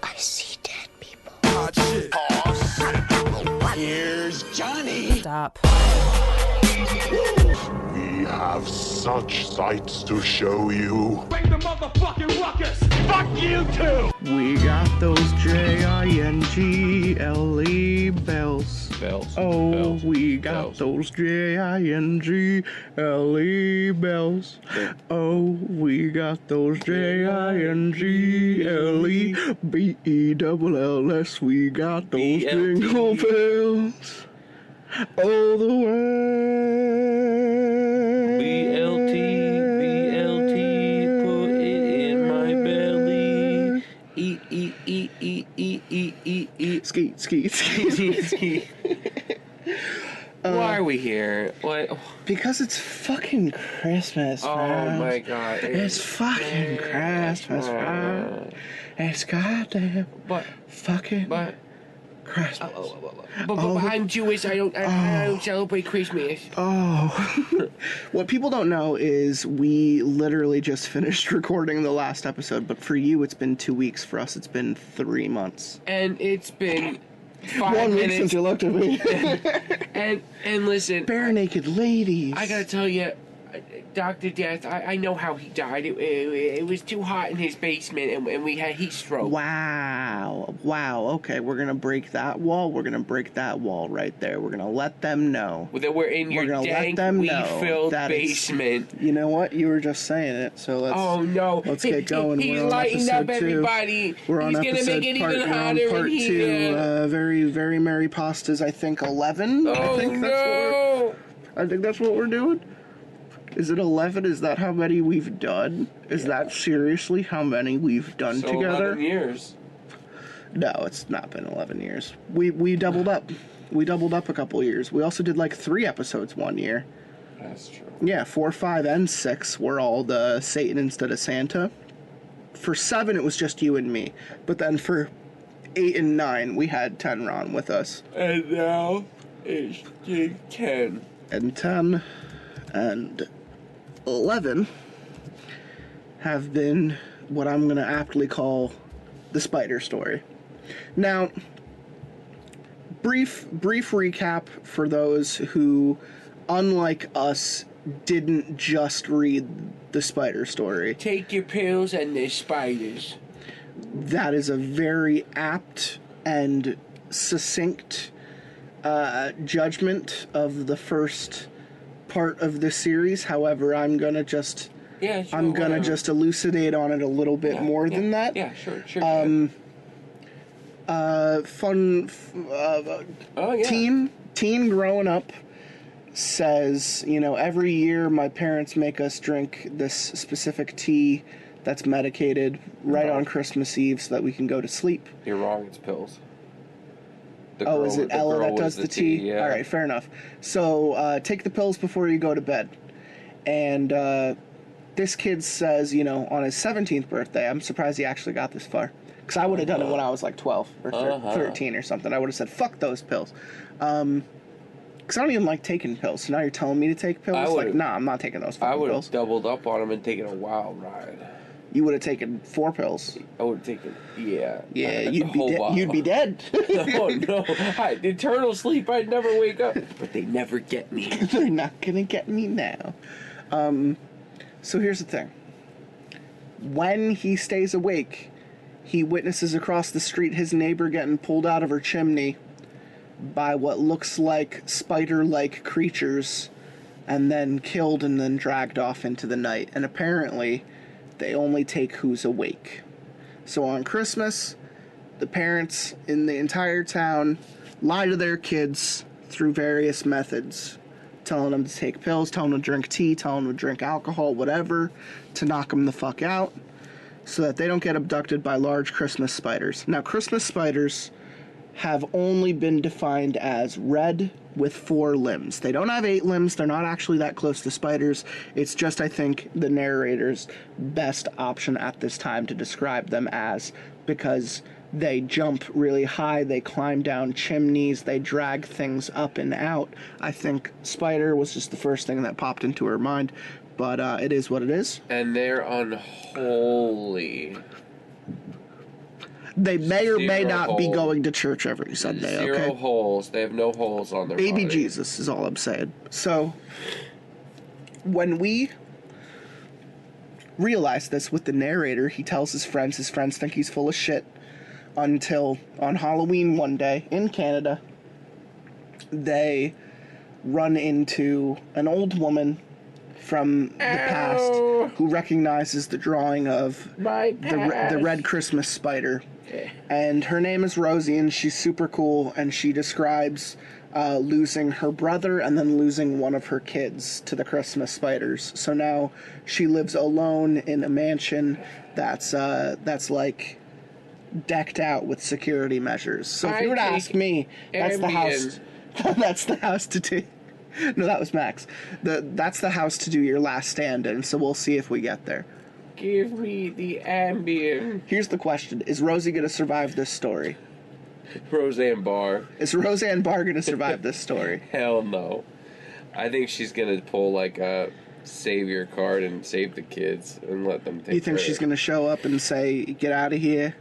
I see dead people. Hot shit. Here's Johnny. Stop. We have such sights to show you. Bring the motherfucking ruckus. Fuck you too. We got those Jingle bells. Bells. Oh, bells, we got bells. those Jingle bells. Oh, we got those Jingle bells. We got those BLT. jingle bells. All the way. BLT, put it in my belly. Eat. Skeet. Why are we here? What? Because it's fucking Christmas, Oh man. my god. It's fucking Christmas, man. It's goddamn fucking Christmas. But I'm Jewish. I don't celebrate Christmas. Oh. What people don't know is we literally just finished recording the last episode, but for you it's been 2 weeks. For us it's been 3 months. And it's been 5 1 minutes. week since you looked at me. and listen, Bare naked ladies. I gotta tell you, Dr. Death, I know how he died. It was too hot in his basement, and we had heat stroke. Wow. Okay, we're gonna break that wall. We're gonna break that wall right there. We're gonna let them know. That we're in your dank, weed-filled basement. You know what? You were just saying it, so let's. Oh no! Let's get going. He's We're on lighting up episode 2. everybody. We're on He's gonna episode make it part, even we're on hotter part in 2. here. Very, very merry pastas. I think 11. Oh I think that's what we're doing. Is it 11? Is that how many we've done? Is that seriously how many we've done So together? 11 years. No, it's not been 11 years. We doubled up. We doubled up a couple years. We also did like 3 episodes 1 year. That's true. Yeah, 4, 5, and 6 were all the Satan instead of Santa. For 7, it was just you and me. But then for 8 and 9, we had Tenron with us. And now it's 10. And 10 and 11 have been what I'm going to aptly call the spider story. Now, brief recap for those who, unlike us, didn't just read the spider story. Take your pills and there's spiders. That is a very apt and succinct judgment of the first part of the series. However, I'm gonna just elucidate on it a little bit more than that. Yeah, sure. Teen growing up says, every year my parents make us drink this specific tea that's medicated right on Christmas Eve so that we can go to sleep. You're wrong, it's pills. Is it Ella that does the tea? Yeah. Alright, fair enough. So, take the pills before you go to bed. And, this kid says, on his 17th birthday, I'm surprised he actually got this far. Because I would have done it when I was like 12 or 13 or something. I would have said, fuck those pills. Because I don't even like taking pills. So now you're telling me to take pills? Nah, I'm not taking those fucking pills. I would have doubled up on them and taken a wild ride. You would have taken 4 pills. I would have taken, yeah. Yeah, you'd be dead. No. Eternal sleep, I'd never wake up. But they never get me. They're not gonna get me now. So here's the thing. When he stays awake, he witnesses across the street his neighbor getting pulled out of her chimney by what looks like spider-like creatures and then killed and then dragged off into the night. And apparently, they only take who's awake. So on Christmas, the parents in the entire town lie to their kids through various methods, telling them to take pills, telling them to drink tea, telling them to drink alcohol, whatever, to knock them the fuck out, so that they don't get abducted by large Christmas spiders. Now, Christmas spiders have only been defined as red with 4 limbs. They don't have 8 limbs. They're not actually that close to spiders. It's just, I think, the narrator's best option at this time to describe them as, because they jump really high, they climb down chimneys, they drag things up and out. I think spider was just the first thing that popped into her mind. But it is what it is. And they're unholy. They may or may Zero not be holes. going to church every Sunday, Zero okay? holes. They have no holes on their Baby body. Jesus is all I'm saying. So, when we realize this with the narrator, he tells his friends think he's full of shit, until on Halloween one day in Canada, they run into an old woman from the past who recognizes the drawing of the red Christmas spider. And her name is Rosie, and she's super cool, and she describes losing her brother and then losing one of her kids to the Christmas spiders. So now she lives alone in a mansion that's like decked out with security measures. So if you were to ask me, that's the house. That's the house to do. No, that was Max. That's the house to do your last stand in. So we'll see if we get there. Give me the Ambien. Here's the question: is Rosie going to survive this story? Roseanne Barr. Is Roseanne Barr going to survive this story? Hell no. I think she's gonna pull like a savior card and save the kids and let them take. You think she's going to show up and say, "Get out of here"?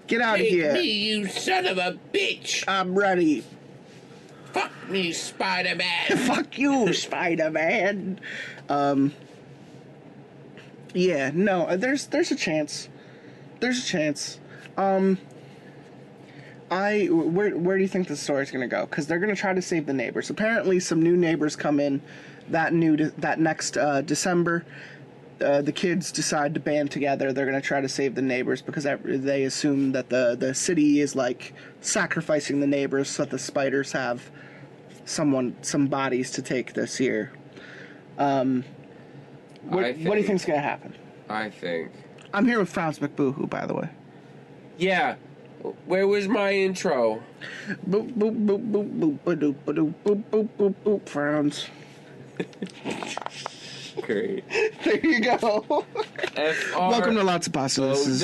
Get out of here! Me, you son of a bitch! I'm ready. Fuck me, Spider-Man! Fuck you, Spider-Man. Yeah, no, there's a chance. There's a chance. Where do you think the story's gonna go? Because they're gonna try to save the neighbors. Apparently, some new neighbors come in that next December. The kids decide to band together. They're gonna try to save the neighbors because they assume that the city is like sacrificing the neighbors so that the spiders have some bodies to take this year. What do you think's gonna happen? I think. I'm here with Franz McBoohoo, by the way. Yeah. Where was my intro? Boop boop boop boop boop boop boop boop boop boop boop. Franz. Great. There you go. Welcome to Lotsa Pasta. This is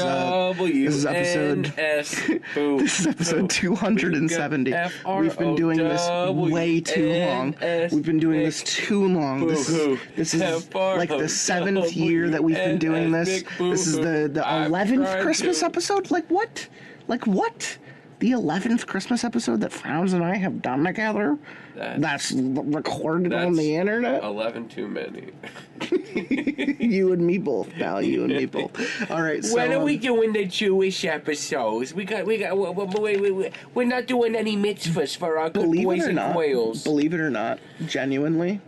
episode. This is episode 270. We've been doing this way too long. We've been doing this too long. This is like the 7th year that we've been doing this. This is the 11th Christmas episode. Like what? Like what? The 11th Christmas episode that Frowns and I have done together? That's recorded on the internet? 11 too many. You and me both, pal. You and me both. All right, so... When are we doing the Jewish episodes? We're not doing any mitzvahs for our good boys and quails. Believe it or not, genuinely,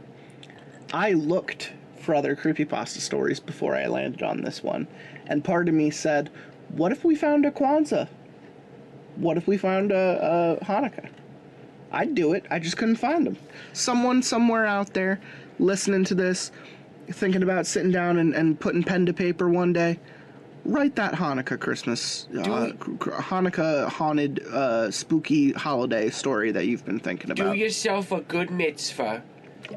I looked for other creepypasta stories before I landed on this one. And part of me said, what if we found a Kwanzaa? What if we found a Hanukkah? I'd do it. I just couldn't find them. Someone somewhere out there listening to this, thinking about sitting down and putting pen to paper one day, write that Hanukkah Christmas, Hanukkah haunted spooky holiday story that you've been thinking about. Do yourself a good mitzvah.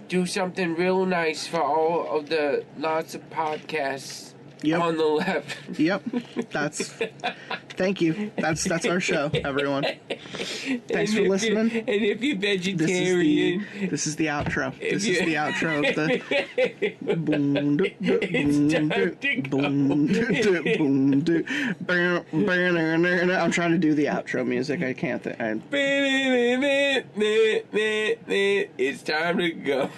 Do something real nice for all of the lots of podcasts. Yep. On the left. Yep. Thank you. That's our show, everyone. Thanks for listening. And if you're vegetarian, this is the outro. This is the outro of the boom boom. I'm trying to do the outro music. I can't think. It's time to go.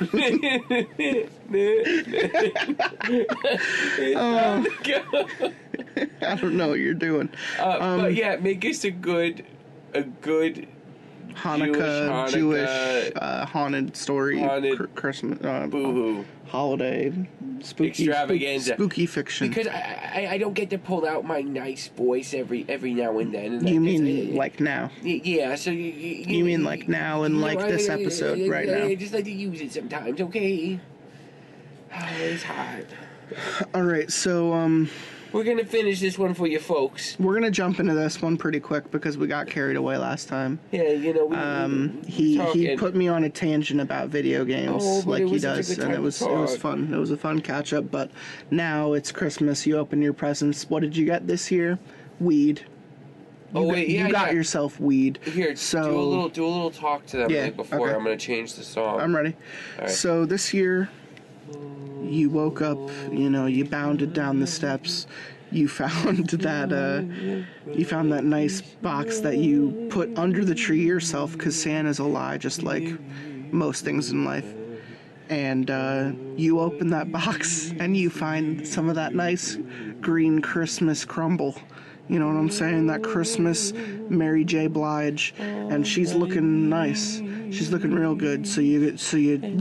I don't know what you're doing. But yeah, make us a good Hanukkah, Jewish haunted story, Christmas, boohoo, holiday, spooky extravaganza, spooky fiction. Because I don't get to pull out my nice voice every now and then. And you mean like now? Yeah. So you mean like now and like this episode right now? I just like to use it sometimes. Okay. Oh, it's hot. All right, so we're gonna finish this one for you folks. We're gonna jump into this one pretty quick because we got carried away last time. Yeah, you know. He put me on a tangent about video games like he does, and it was fun. It was a fun catch up. But now it's Christmas. You open your presents. What did you get this year? Weed. You got yourself weed. Here, so do a little talk to them before I'm gonna change the song. I'm ready. All right. So this year, you woke up. You bounded down the steps. You found that nice box that you put under the tree yourself, because Santa's a lie, just like most things in life. And you open that box and you find some of that nice green Christmas crumble. You know what I'm saying? That Christmas Mary J. Blige, and she's looking nice. She's looking real good. So you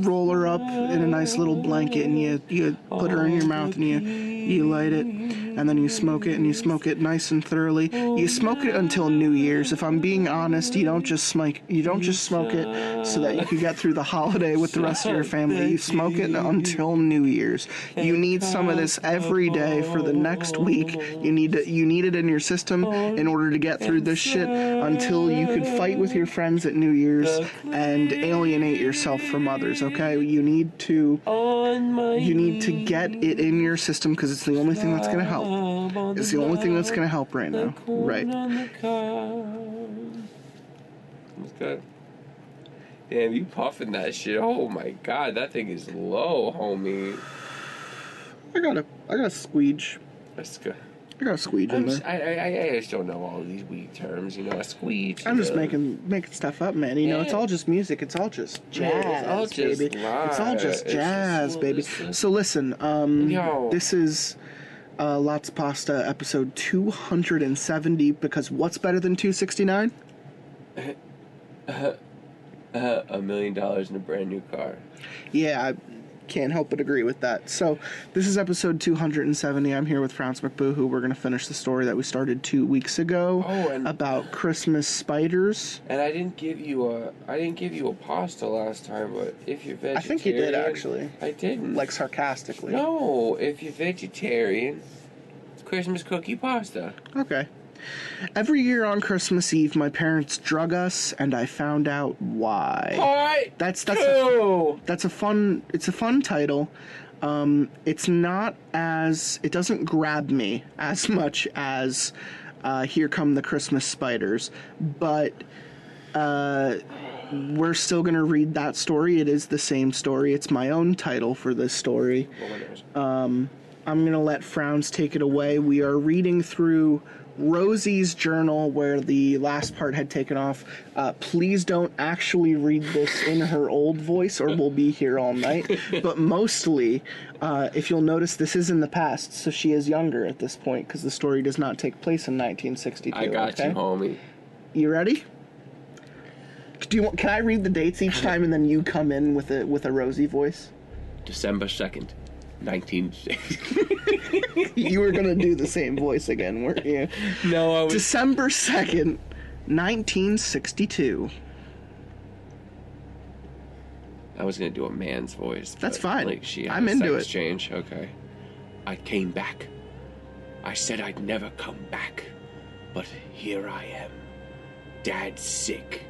roll her up in a nice little blanket, and you put her in your mouth, and you light it, and then you smoke it, and you smoke it nice and thoroughly. You smoke it until New Year's. If I'm being honest, you don't just smoke it so that you can get through the holiday with the rest of your family. You smoke it until New Year's. You need some of this every day for the next week. You need it in your system in order to get through this shit until you could fight with your friends at New Year's and alienate yourself from others. Okay, you need to get it in your system, because it's the only thing that's gonna help. It's the only thing that's gonna help right now. Right. That's good. Damn, you puffing that shit. Oh my god, that thing is low, homie. I got a squeege. That's good. I got a squeege in there. I just don't know all these weed terms, a squeege. I'm just making stuff up, man. It's all just music. It's all just jazz, baby. It's all just jazz, baby. So listen, this is Lotsa Pasta episode 270, because what's better than 269? $1 million in a brand new car. Yeah, I can't help but agree with that. So this is episode 270. I'm here with Franz McBoohoo. We're going to finish the story that we started 2 weeks ago about Christmas spiders. And I didn't give you a pasta last time, but if you're vegetarian, I think you did, actually. I didn't. Like sarcastically. No, if you're vegetarian, it's Christmas cookie pasta. Okay. Every year on Christmas Eve, my parents drug us, and I found out why. That's a fun title. It doesn't grab me as much as Here Come the Christmas Spiders, but we're still gonna read that story. It is the same story. It's my own title for this story. I'm gonna let Frowns take it away. We are reading through Rosie's journal, where the last part had taken off. Please don't actually read this in her old voice, or we'll be here all night. But mostly, if you'll notice, this is in the past, so she is younger at this point, because the story does not take place in 1962. I got you, homie. You ready? Can I read the dates each time, and then you come in with a Rosie voice? December 2nd. 1960. You were gonna do the same voice again, weren't you? No, I was. December 2nd, 1962. I was gonna do a man's voice. That's fine. Like I'm into it. Change. Okay. I came back. I said I'd never come back, but here I am. Dad's sick.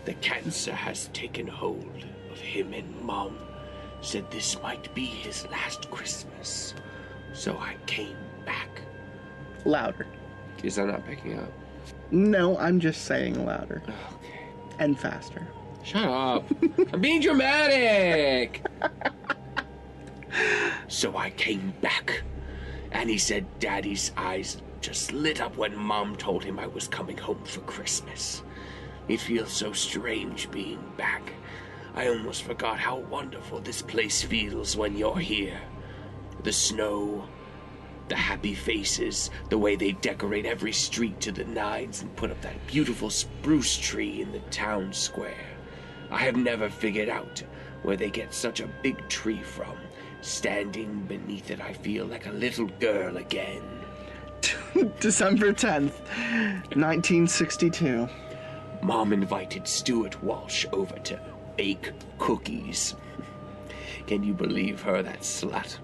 The cancer has taken hold of him, and Mom said this might be his last Christmas. So I came back. Louder. Is that not picking up? No, I'm just saying louder. Okay. And faster. Shut up. I'm being dramatic. So I came back. And he said Daddy's eyes just lit up when Mom told him I was coming home for Christmas. It feels so strange being back. I almost forgot how wonderful this place feels when you're here. The snow, the happy faces, the way they decorate every street to the nines and put up that beautiful spruce tree in the town square. I have never figured out where they get such a big tree from. Standing beneath it, I feel like a little girl again. December 10th, 1962. Mom invited Stuart Walsh over to bake cookies. Can you believe her, that slut?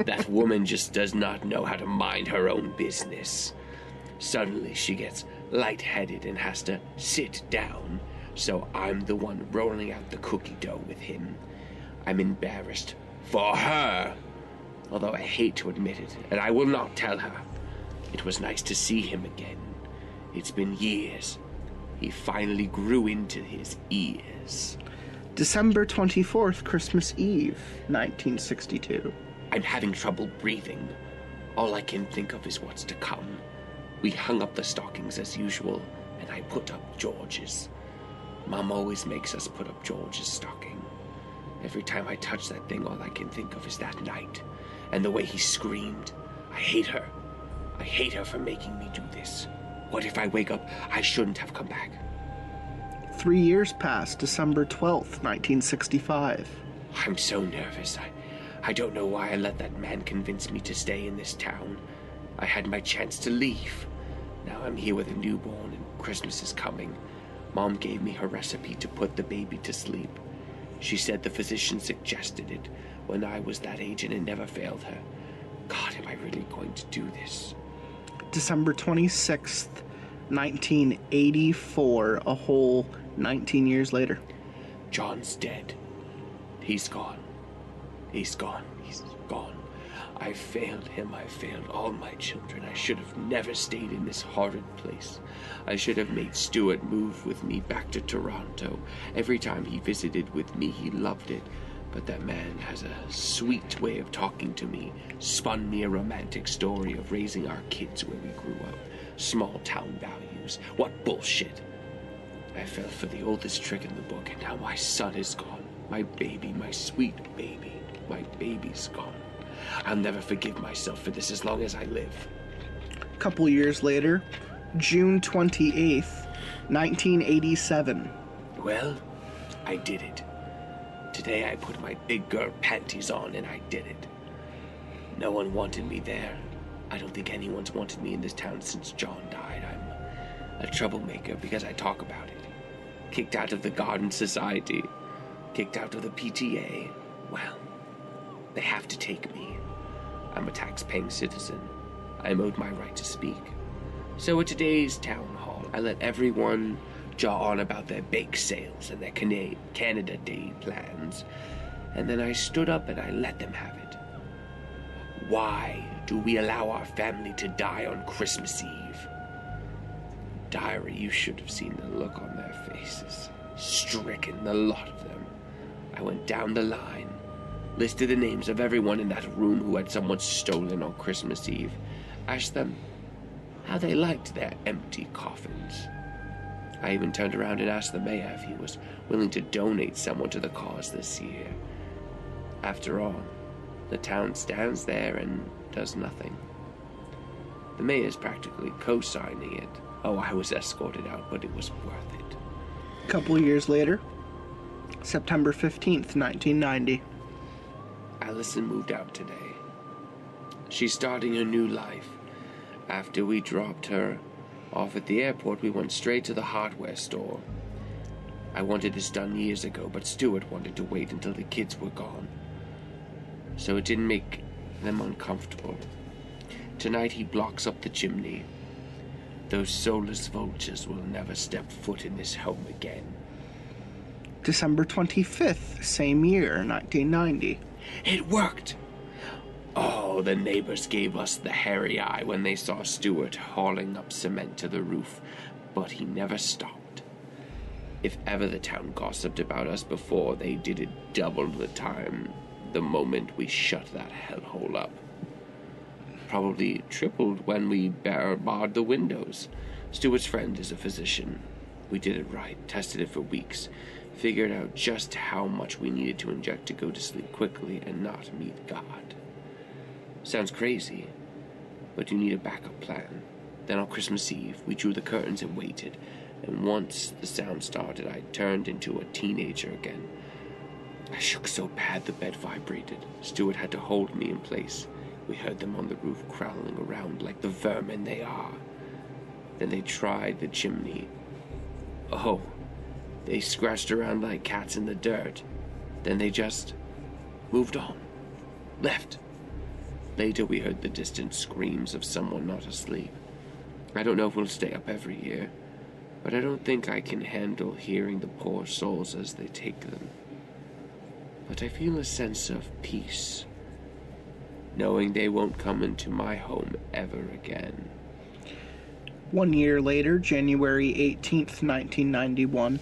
That woman just does not know how to mind her own business. Suddenly she gets lightheaded and has to sit down, so I'm the one rolling out the cookie dough with him. I'm embarrassed for her, although I hate to admit it, and I will not tell her. It was nice to see him again. It's been years. He finally grew into his ears. December 24th, Christmas Eve, 1962. I'm having trouble breathing. All I can think of is what's to come. We hung up the stockings as usual, and I put up George's. Mom always makes us put up George's stocking. Every time I touch that thing, all I can think of is that night, and the way he screamed. I hate her. I hate her for making me do this. What if I wake up? I shouldn't have come back. 3 years passed, December 12th, 1965. I'm so nervous. I don't know why I let that man convince me to stay in this town. I had my chance to leave. Now I'm here with a newborn and Christmas is coming. Mom gave me her recipe to put the baby to sleep. She said the physician suggested it when I was that age and it never failed her. God, am I really going to do this? December 26th, 1984, a whole 19 years later. John's dead. He's gone. He's gone. He's gone. I failed him. I failed all my children. I should have never stayed in this horrid place. I should have made Stuart move with me back to Toronto. Every time he visited with me, he loved it. But that man has a sweet way of talking to me, spun me a romantic story of raising our kids where we grew up. Small town values. What bullshit. I fell for the oldest trick in the book, and now my son is gone. My baby, my sweet baby. My baby's gone. I'll never forgive myself for this as long as I live. A couple years later, June 28th, 1987. Well, I did it. Today I put my big girl panties on and I did it. No one wanted me there. I don't think anyone's wanted me in this town since John died. I'm a troublemaker because I talk about it. Kicked out of the Garden Society. Kicked out of the PTA. Well, they have to take me. I'm a tax-paying citizen. I'm owed my right to speak. So at today's town hall, I let everyone jaw on about their bake sales and their Canada Day plans. And then I stood up and I let them have it. Why do we allow our family to die on Christmas Eve? Diary, you should have seen the look on their faces. Stricken, the lot of them. I went down the line, listed the names of everyone in that room who had someone stolen on Christmas Eve, asked them how they liked their empty coffins. I even turned around and asked the mayor if he was willing to donate someone to the cause this year. After all, the town stands there and does nothing. The mayor's practically co-signing it. Oh, I was escorted out, but it was worth it. A couple years later, September 15th, 1990. Allison moved out today. She's starting a new life. After we dropped her off at the airport, we went straight to the hardware store. I wanted this done years ago, but Stuart wanted to wait until the kids were gone. So it didn't make them uncomfortable. Tonight he blocks up the chimney. Those soulless vultures will never step foot in this home again. December 25th, same year, 1990. It worked! Oh, the neighbors gave us the hairy eye when they saw Stuart hauling up cement to the roof, but he never stopped. If ever the town gossiped about us before, they did it double the time the moment we shut that hellhole up. Probably tripled when we barred the windows. Stuart's friend is a physician. We did it right, tested it for weeks, figured out just how much we needed to inject to go to sleep quickly and not meet God. Sounds crazy, but you need a backup plan. Then on Christmas Eve, we drew the curtains and waited, and once the sound started, I turned into a teenager again. I shook so bad the bed vibrated. Stuart had to hold me in place. We heard them on the roof crawling around like the vermin they are. Then they tried the chimney. Oh, they scratched around like cats in the dirt. Then they just moved on. Left. Later we heard the distant screams of someone not asleep. I don't know if we'll stay up every year, but I don't think I can handle hearing the poor souls as they take them. But I feel a sense of peace, knowing they won't come into my home ever again. 1 year later, January 18th, 1991.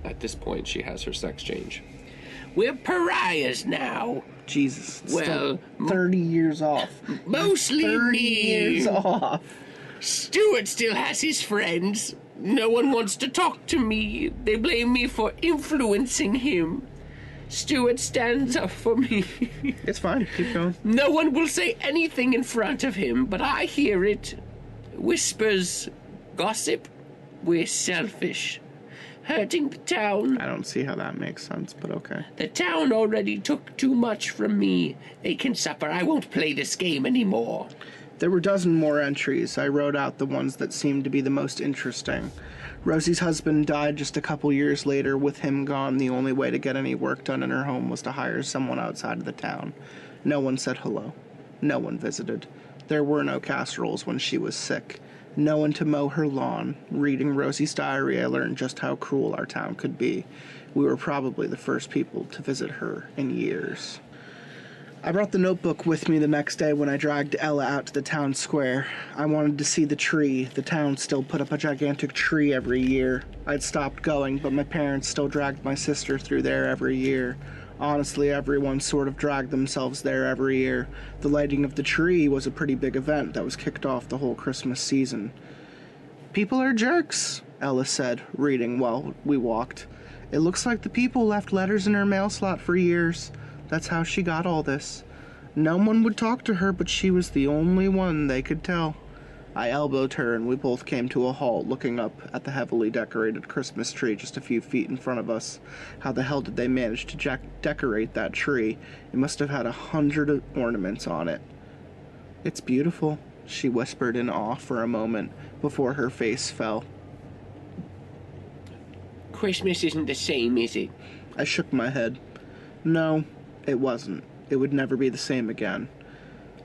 At this point, she has her sex change. We're pariahs now. Jesus. Well, still 30 years off. Mostly 30 me. years off. Stuart still has his friends. No one wants to talk to me. They blame me for influencing him. Stuart stands up for me. It's fine. Keep going. No one will say anything in front of him, but I hear it. Whispers, gossip. We're selfish. Hurting the town. I don't see how that makes sense, but okay. The town already took too much from me. They can suffer. I won't play this game anymore. There were a dozen more entries. I wrote out the ones that seemed to be the most interesting. Rosie's husband died just a couple years later. With him gone, the only way to get any work done in her home was to hire someone outside of the town. No one said hello. No one visited. There were no casseroles when she was sick. No one to mow her lawn. Reading Rosie's diary, I learned just how cruel our town could be. We were probably the first people to visit her in years. I brought the notebook with me the next day when I dragged Ella out to the town square. I wanted to see the tree. The town still put up a gigantic tree every year. I'd stopped going, but my parents still dragged my sister through there every year. Honestly, everyone sort of dragged themselves there every year. The lighting of the tree was a pretty big event that was kicked off the whole Christmas season. "People are jerks," Ella said, reading while we walked. "It looks like the people left letters in her mail slot for years. That's how she got all this. No one would talk to her, but she was the only one they could tell." I elbowed her, and we both came to a halt, looking up at the heavily decorated Christmas tree just a few feet in front of us. How the hell did they manage to decorate that tree? It must have had 100 ornaments on it. "It's beautiful," she whispered in awe for a moment, before her face fell. Christmas isn't the same, is it? I shook my head. No, it wasn't. It would never be the same again.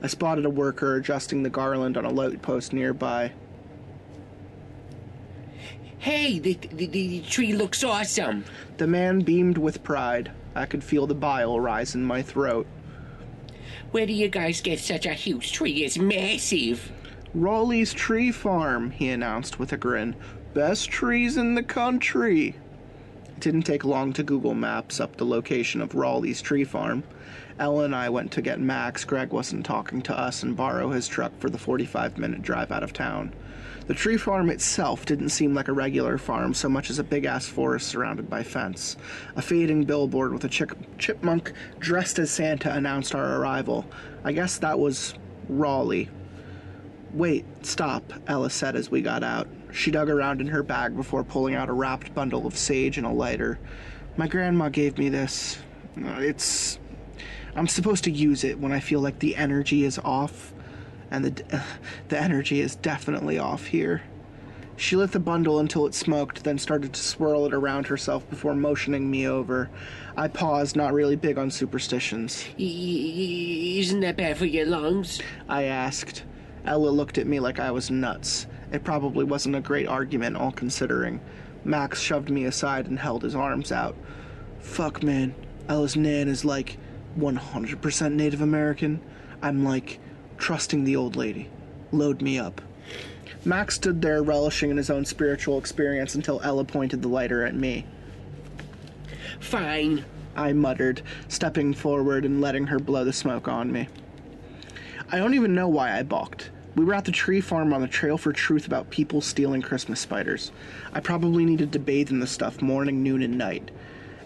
I spotted a worker adjusting the garland on a light post nearby. Hey, the tree looks awesome. The man beamed with pride. I could feel the bile rise in my throat. Where do you guys get such a huge tree? It's massive. "Raleigh's Tree Farm," he announced with a grin. "Best trees in the country." It didn't take long to Google Maps up the location of Raleigh's Tree Farm. Ella and I went to get Max. Greg wasn't talking to us, and borrow his truck for the 45-minute drive out of town. The tree farm itself didn't seem like a regular farm so much as a big-ass forest surrounded by fence. A fading billboard with a chipmunk dressed as Santa announced our arrival. I guess that was Raleigh. "Wait, stop," Ella said as we got out. She dug around in her bag before pulling out a wrapped bundle of sage and a lighter. "My grandma gave me this. I'm supposed to use it when I feel like the energy is off, and the energy is definitely off here." She lit the bundle until it smoked, then started to swirl it around herself before motioning me over. I paused, not really big on superstitions. Isn't that bad for your lungs? I asked. Ella looked at me like I was nuts. It probably wasn't a great argument, all considering. Max shoved me aside and held his arms out. "Fuck, man. Ella's nan is like 100% Native American. I'm like trusting the old lady. Load me up." Max stood there relishing in his own spiritual experience until Ella pointed the lighter at me. "Fine," I muttered, stepping forward and letting her blow the smoke on me. I don't even know why I balked. We were at the tree farm on the trail for truth about people stealing Christmas spiders. I probably needed to bathe in the stuff morning, noon, and night.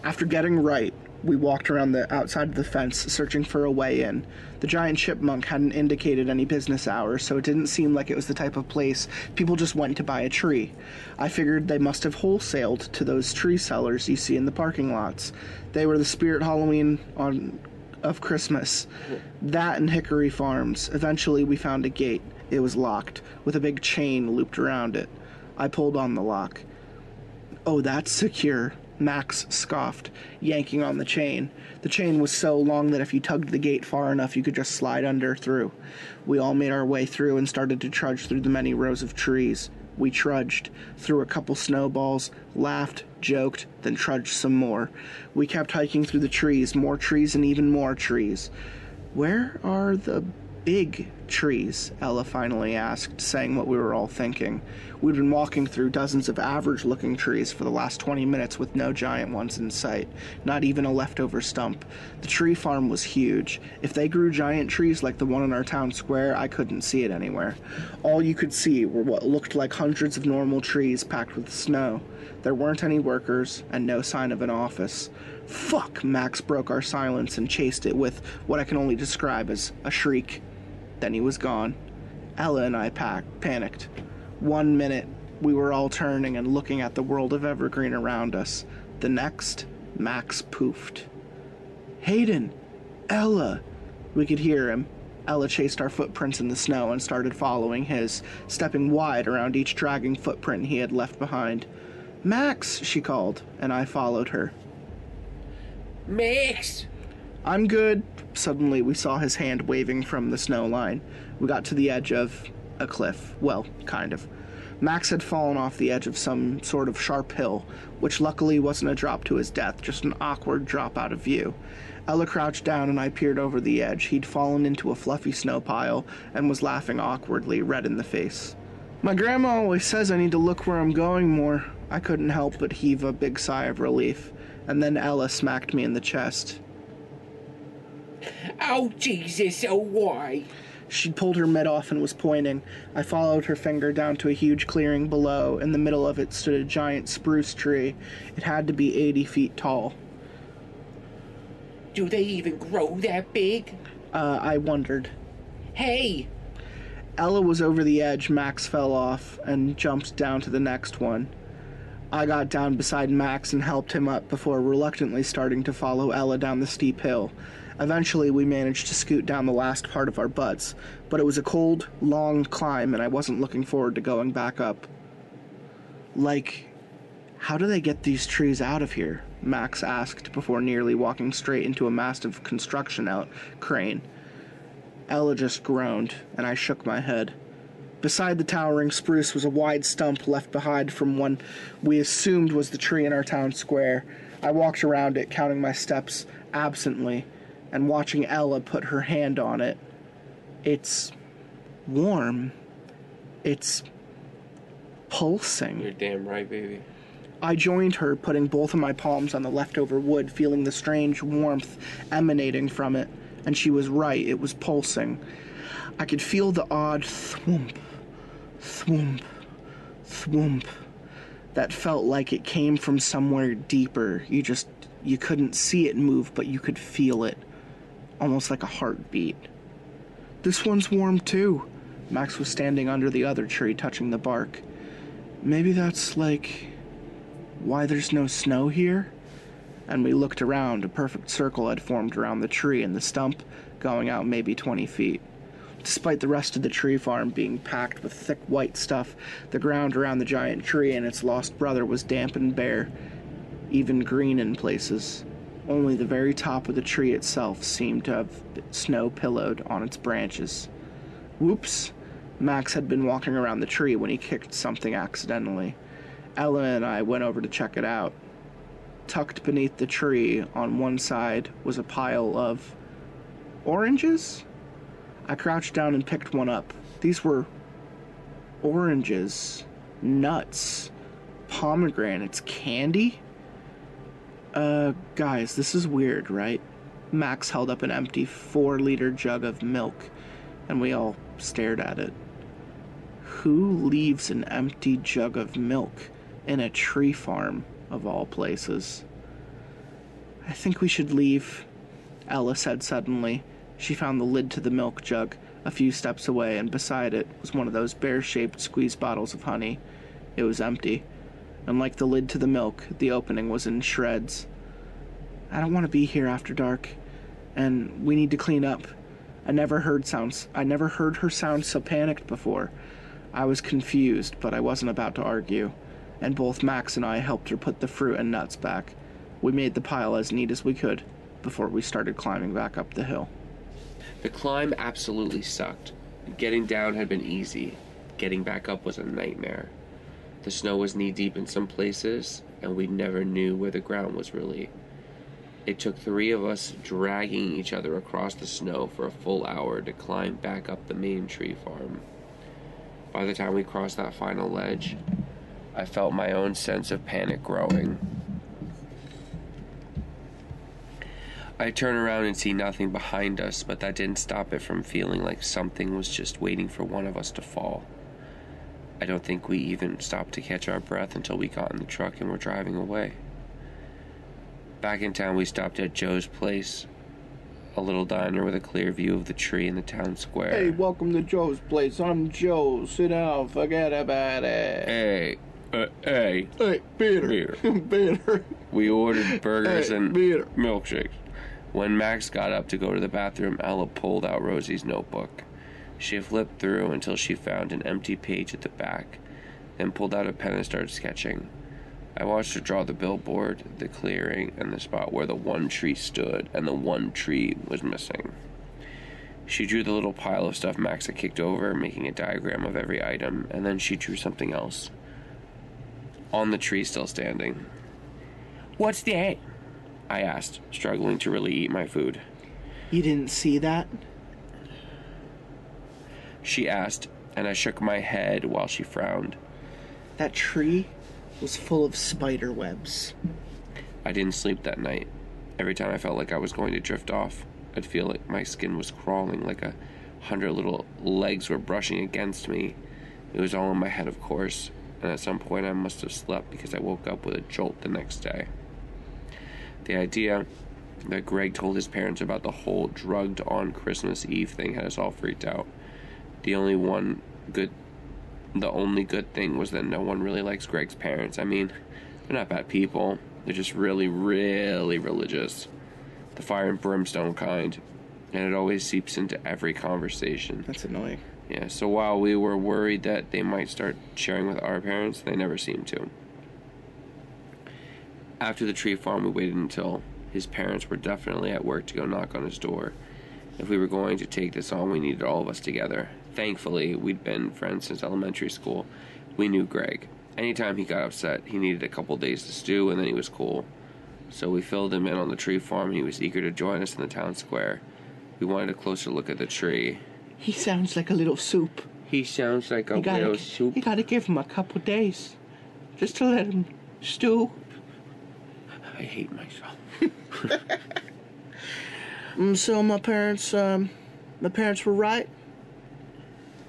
After getting right, we walked around the outside of the fence, searching for a way in. The giant chipmunk hadn't indicated any business hours, so it didn't seem like it was the type of place people just went to buy a tree. I figured they must have wholesaled to those tree sellers you see in the parking lots. They were the spirit Halloween of Christmas. That and Hickory Farms. Eventually we found a gate. It was locked, with a big chain looped around it. I pulled on the lock. "Oh, that's secure," Max scoffed, yanking on the chain. The chain was so long that if you tugged the gate far enough, you could just slide under through. We all made our way through and started to trudge through the many rows of trees. We trudged, threw a couple snowballs, laughed, joked, then trudged some more. We kept hiking through the trees, more trees and even more trees. Where are the big trees?" Ella finally asked, saying what we were all thinking. We'd been walking through dozens of average-looking trees for the last 20 minutes with no giant ones in sight, not even a leftover stump. The tree farm was huge. If they grew giant trees like the one in our town square, I couldn't see it anywhere. All you could see were what looked like hundreds of normal trees packed with snow. There weren't any workers, and no sign of an office. "Fuck!" Max broke our silence and chased it with what I can only describe as a shriek. Then he was gone. Ella and I panicked. 1 minute, we were all turning and looking at the world of evergreen around us. The next, Max poofed. "Hayden! Ella!" We could hear him. Ella chased our footprints in the snow and started following his, stepping wide around each dragging footprint he had left behind. "Max!" she called, and I followed her. Max! "I'm good." Suddenly, we saw his hand waving from the snow line. We got to the edge of a cliff. Well, kind of. Max had fallen off the edge of some sort of sharp hill, which luckily wasn't a drop to his death, just an awkward drop out of view. Ella crouched down and I peered over the edge. He'd fallen into a fluffy snow pile and was laughing awkwardly, red in the face. "My grandma always says I need to look where I'm going more." I couldn't help but heave a big sigh of relief, and then Ella smacked me in the chest. Oh, Jesus, oh, why? She'd pulled her mitt off and was pointing. I followed her finger down to a huge clearing below. In the middle of it stood a giant spruce tree. It had to be 80 feet tall. Do they even grow that big? I wondered. Hey! Ella was over the edge. Max fell off and jumped down to the next one. I got down beside Max and helped him up before reluctantly starting to follow Ella down the steep hill. Eventually, we managed to scoot down the last part of our butts, but it was a cold, long climb, and I wasn't looking forward to going back up. "Like, how do they get these trees out of here?" Max asked before nearly walking straight into a massive construction crane. Ella just groaned, and I shook my head. Beside the towering spruce was a wide stump left behind from one we assumed was the tree in our town square. I walked around it, counting my steps absently, and watching Ella put her hand on it. It's warm. It's pulsing. You're damn right, baby. I joined her, putting both of my palms on the leftover wood, feeling the strange warmth emanating from it, and she was right, it was pulsing. I could feel the odd thwomp, thwomp, thwomp that felt like it came from somewhere deeper. You couldn't see it move, but you could feel it. Almost like a heartbeat. "This one's warm too." Max was standing under the other tree, touching the bark. "Maybe that's like why there's no snow here?" And we looked around. A perfect circle had formed around the tree and the stump, going out maybe 20 feet. Despite the rest of the tree farm being packed with thick white stuff, the ground around the giant tree and its lost brother was damp and bare, even green in places. Only the very top of the tree itself seemed to have snow pillowed on its branches. Whoops! Max had been walking around the tree when he kicked something accidentally. Ella and I went over to check it out. Tucked beneath the tree on one side was a pile of oranges? I crouched down and picked one up. These were oranges, nuts, pomegranates, candy? Guys, this is weird, right? Max held up an empty 4-liter jug of milk, and we all stared at it. Who leaves an empty jug of milk in a tree farm, of all places? "I think we should leave," Ella said suddenly. She found the lid to the milk jug a few steps away, and beside it was one of those bear-shaped squeeze bottles of honey. It was empty, and like the lid to the milk, the opening was in shreds. "I don't want to be here after dark, and we need to clean up." I never heard her sound so panicked before. I was confused, but I wasn't about to argue, and both Max and I helped her put the fruit and nuts back. We made the pile as neat as we could before we started climbing back up the hill. The climb absolutely sucked. Getting down had been easy. Getting back up was a nightmare. The snow was knee-deep in some places, and we never knew where the ground was really. It took 3 of us dragging each other across the snow for a full hour to climb back up the main tree farm. By the time we crossed that final ledge, I felt my own sense of panic growing. I turn around and see nothing behind us, but that didn't stop it from feeling like something was just waiting for one of us to fall. I don't think we even stopped to catch our breath until we got in the truck and were driving away. Back in town, we stopped at Joe's Place, a little diner with a clear view of the tree in the town square. Hey, welcome to Joe's Place. I'm Joe. Sit down. Forget about it. Hey, Hey, Peter. Peter. We ordered burgers and Peter. milkshakes. When Max got up to go to the bathroom, Ella pulled out Rosie's notebook. She flipped through until she found an empty page at the back, then pulled out a pen and started sketching. I watched her draw the billboard, the clearing, and the spot where the one tree stood and the one tree was missing. She drew the little pile of stuff Max had kicked over, making a diagram of every item, and then she drew something else. On the tree still standing. "What's that?" I asked, struggling to really eat my food. You didn't see that? She asked, and I shook my head while she frowned. That tree was full of spider webs. I didn't sleep that night. Every time I felt like I was going to drift off, I'd feel like my skin was crawling, like 100 little legs were brushing against me. It was all in my head, of course, and at some point I must have slept because I woke up with a jolt the next day. The idea that Greg told his parents about the whole drugged-on Christmas Eve thing had us all freaked out. The only good thing was that no one really likes Greg's parents. I mean, they're not bad people. They're just really, really religious. The fire and brimstone kind. And it always seeps into every conversation. That's annoying. Yeah, so while we were worried that they might start sharing with our parents, they never seemed to. After the tree farm, we waited until his parents were definitely at work to go knock on his door. If we were going to take this on, we needed all of us together. Thankfully, we'd been friends since elementary school. We knew Greg. Anytime he got upset, he needed a couple days to stew, and then he was cool. So we filled him in on the tree farm, and he was eager to join us in the town square. We wanted a closer look at the tree. He sounds like a little soup. He sounds like a little soup. You gotta give him a couple days, just to let him stew. I hate myself. So my parents were right?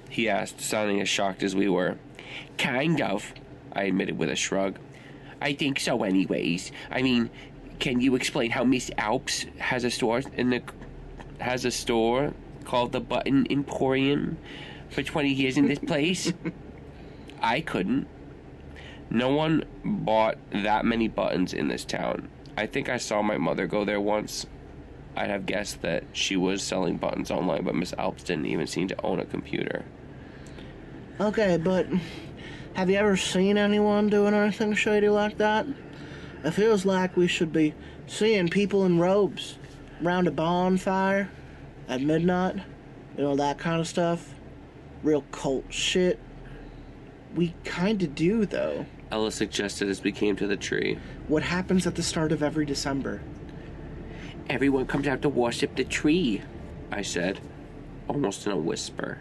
He asked, sounding as shocked as we were. Kind of, I admitted with a shrug. I think so anyways. I mean, can you explain how Miss Alps has a store called the Button Emporium for 20 years in this place? I couldn't. No one bought that many buttons in this town. I think I saw my mother go there once. I'd have guessed that she was selling buttons online, but Miss Alps didn't even seem to own a computer. Okay, but have you ever seen anyone doing anything shady like that? It feels like we should be seeing people in robes around a bonfire at midnight. You know, that kind of stuff. Real cult shit. We kinda do, though. Ella suggested as we came to the tree. What happens at the start of every December? Everyone comes out to worship the tree, I said, almost in a whisper.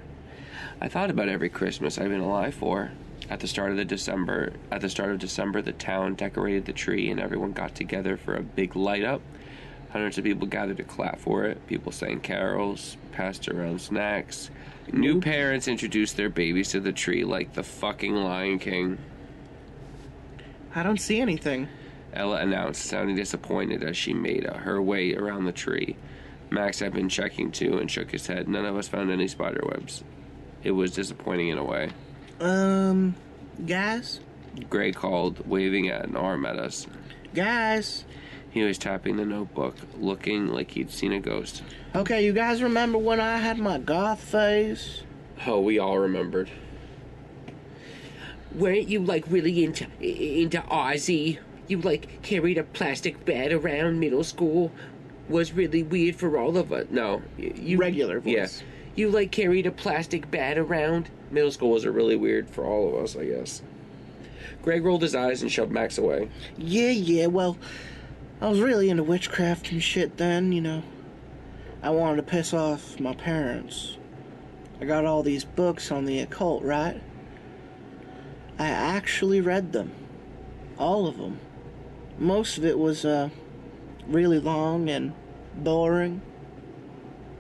I thought about every Christmas I've been alive for. At the start of December, the town decorated the tree and everyone got together for a big light up. Hundreds of people gathered to clap for it. People sang carols, passed around snacks. New parents introduced their babies to the tree like the fucking Lion King. I don't see anything. Ella announced, sounding disappointed as she made her way around the tree. Max had been checking too and shook his head. None of us found any spider webs. It was disappointing in a way. Guys? Gray called, waving an arm at us. Guys? He was tapping the notebook, looking like he'd seen a ghost. Okay, you guys remember when I had my goth phase? Oh, we all remembered. Weren't you, like, really into Ozzy? You, like, carried a plastic bed around middle school? Was really weird for all of us. No. You, regular voice. Yeah. You, like, carried a plastic bed around? Middle school was really weird for all of us, I guess. Greg rolled his eyes and shoved Max away. Yeah, well, I was really into witchcraft and shit then, you know. I wanted to piss off my parents. I got all these books on the occult, right? I actually read them. All of them. Most of it was, really long and boring.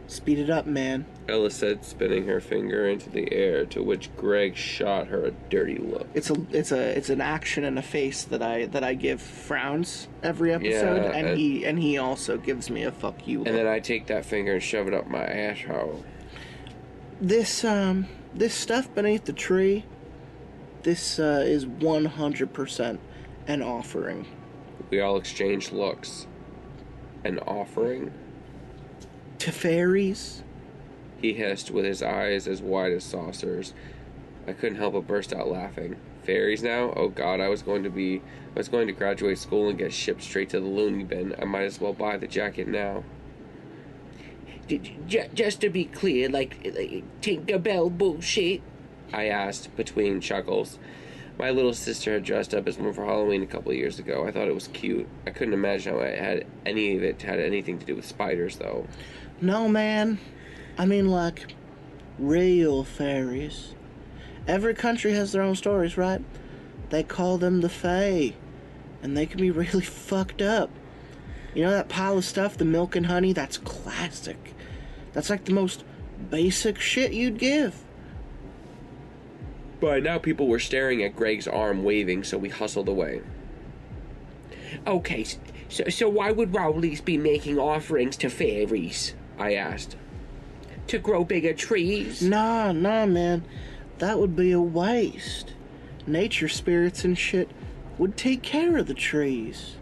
Speed it up, man. Ella said, spinning her finger into the air, to which Greg shot her a dirty look. It's an action and a face that I give frowns every episode, Yeah, and he also gives me a fuck you look. And then I take that finger and shove it up my asshole. This stuff beneath the tree, this is 100% an offering. We all exchanged looks. An offering? To fairies? He hissed with his eyes as wide as saucers. I couldn't help but burst out laughing. Fairies now? Oh God, I was going to graduate school and get shipped straight to the loony bin. I might as well buy the jacket now. Just to be clear, like Tinkerbell bullshit? I asked, between chuckles. My little sister had dressed up as one for Halloween a couple of years ago. I thought it was cute. I couldn't imagine how any of it had anything to do with spiders, though. No, man. I mean, like, real fairies. Every country has their own stories, right? They call them the Fae. And they can be really fucked up. You know that pile of stuff, the milk and honey? That's classic. That's like the most basic shit you'd give. By now, people were staring at Greg's arm, waving, so we hustled away. Okay, so why would Rowley's be making offerings to fairies? I asked. To grow bigger trees? Nah, man. That would be a waste. Nature spirits and shit would take care of the trees.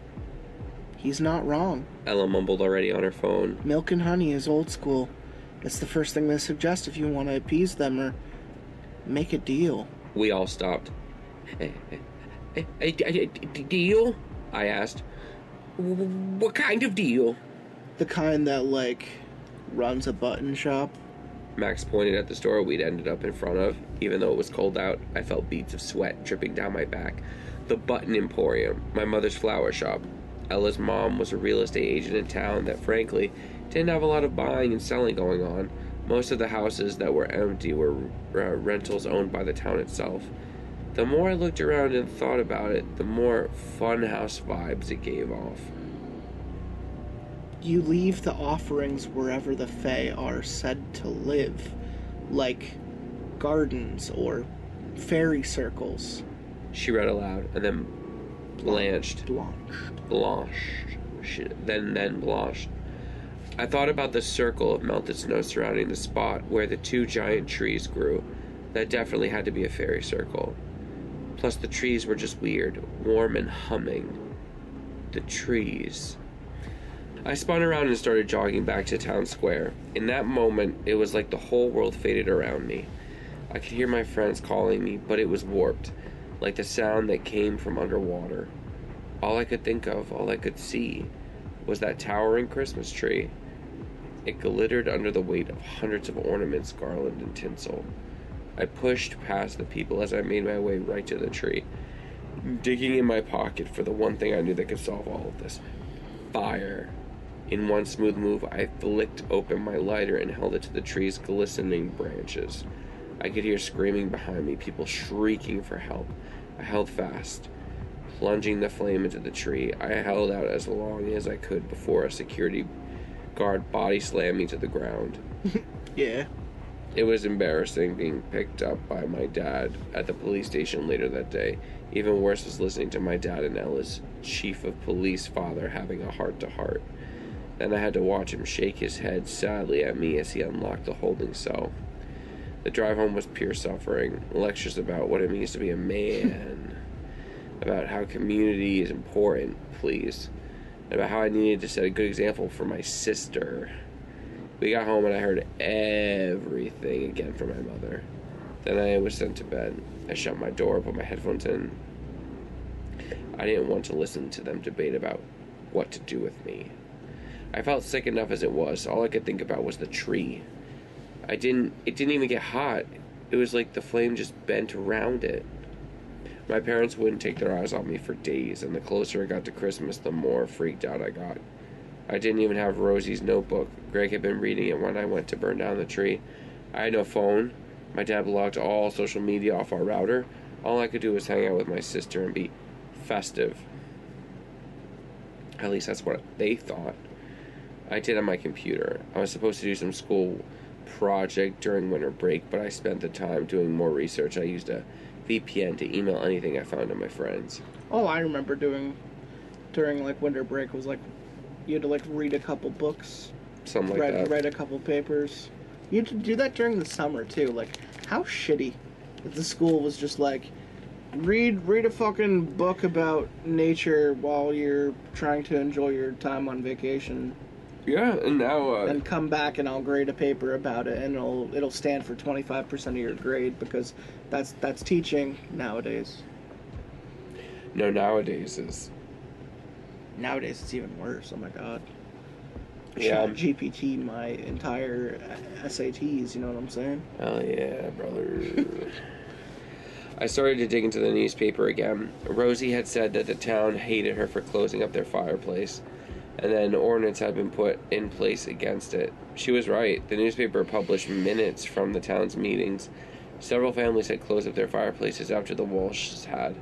He's not wrong. Ella mumbled already on her phone. Milk and honey is old school. It's the first thing they suggest if you want to appease them or make a deal. We all stopped. A deal? I asked. What kind of deal? The kind that, like, runs a button shop. Max pointed at the store we'd ended up in front of. Even though it was cold out, I felt beads of sweat dripping down my back. The Button Emporium, my mother's flower shop. Ella's mom was a real estate agent in town that, frankly, didn't have a lot of buying and selling going on. Most of the houses that were empty were rentals owned by the town itself. The more I looked around and thought about it, the more funhouse vibes it gave off. You leave the offerings wherever the Fae are said to live, like gardens or fairy circles. She read aloud, and then blanched. Then blanched. I thought about the circle of melted snow surrounding the spot where the two giant trees grew. That definitely had to be a fairy circle. Plus the trees were just weird, warm and humming. The trees. I spun around and started jogging back to town square. In that moment, it was like the whole world faded around me. I could hear my friends calling me, but it was warped, like the sound that came from underwater. All I could think of, all I could see, was that towering Christmas tree. It glittered under the weight of hundreds of ornaments, garland, and tinsel. I pushed past the people as I made my way right to the tree, digging in my pocket for the one thing I knew that could solve all of this. Fire. In one smooth move, I flicked open my lighter and held it to the tree's glistening branches. I could hear screaming behind me, people shrieking for help. I held fast. Plunging the flame into the tree, I held out as long as I could before a security guard body slammed me to the ground. Yeah. It was embarrassing being picked up by my dad at the police station later that day. Even worse was listening to my dad and Ella's chief of police father having a heart-to-heart. Then I had to watch him shake his head sadly at me as he unlocked the holding cell. The drive home was pure suffering. Lectures about what it means to be a man. About how community is important, please. And about how I needed to set a good example for my sister. We got home and I heard everything again from my mother. Then I was sent to bed. I shut my door, put my headphones in. I didn't want to listen to them debate about what to do with me. I felt sick enough as it was. All I could think about was the tree. It didn't even get hot. It was like the flame just bent around it. My parents wouldn't take their eyes off me for days, and the closer it got to Christmas, the more freaked out I got. I didn't even have Rosie's notebook. Greg had been reading it when I went to burn down the tree. I had no phone. My dad blocked all social media off our router. All I could do was hang out with my sister and be festive. At least that's what they thought. I did on my computer. I was supposed to do some school project during winter break, but I spent the time doing more research. I used a VPN to email anything I found on my friends. All I remember doing during like winter break was like you had to like read a couple books, Something like that. Write a couple papers. You had to do that during the summer too. Like how shitty that the school was just like read a fucking book about nature while you're trying to enjoy your time on vacation. Yeah, and now and come back and I'll grade a paper about it, and it'll stand for 25% of your grade because that's teaching nowadays. no, nowadays is Nowadays it's even worse. Oh my god. Yeah. Chat GPT my entire SATs. You know what I'm saying? hell yeah, brother. I started to dig into the newspaper again. Rosie had said that the town hated her for closing up their fireplace, and that an ordinance had been put in place against it. She was right. The newspaper published minutes from the town's meetings. Several families had closed up their fireplaces after the Walshs had.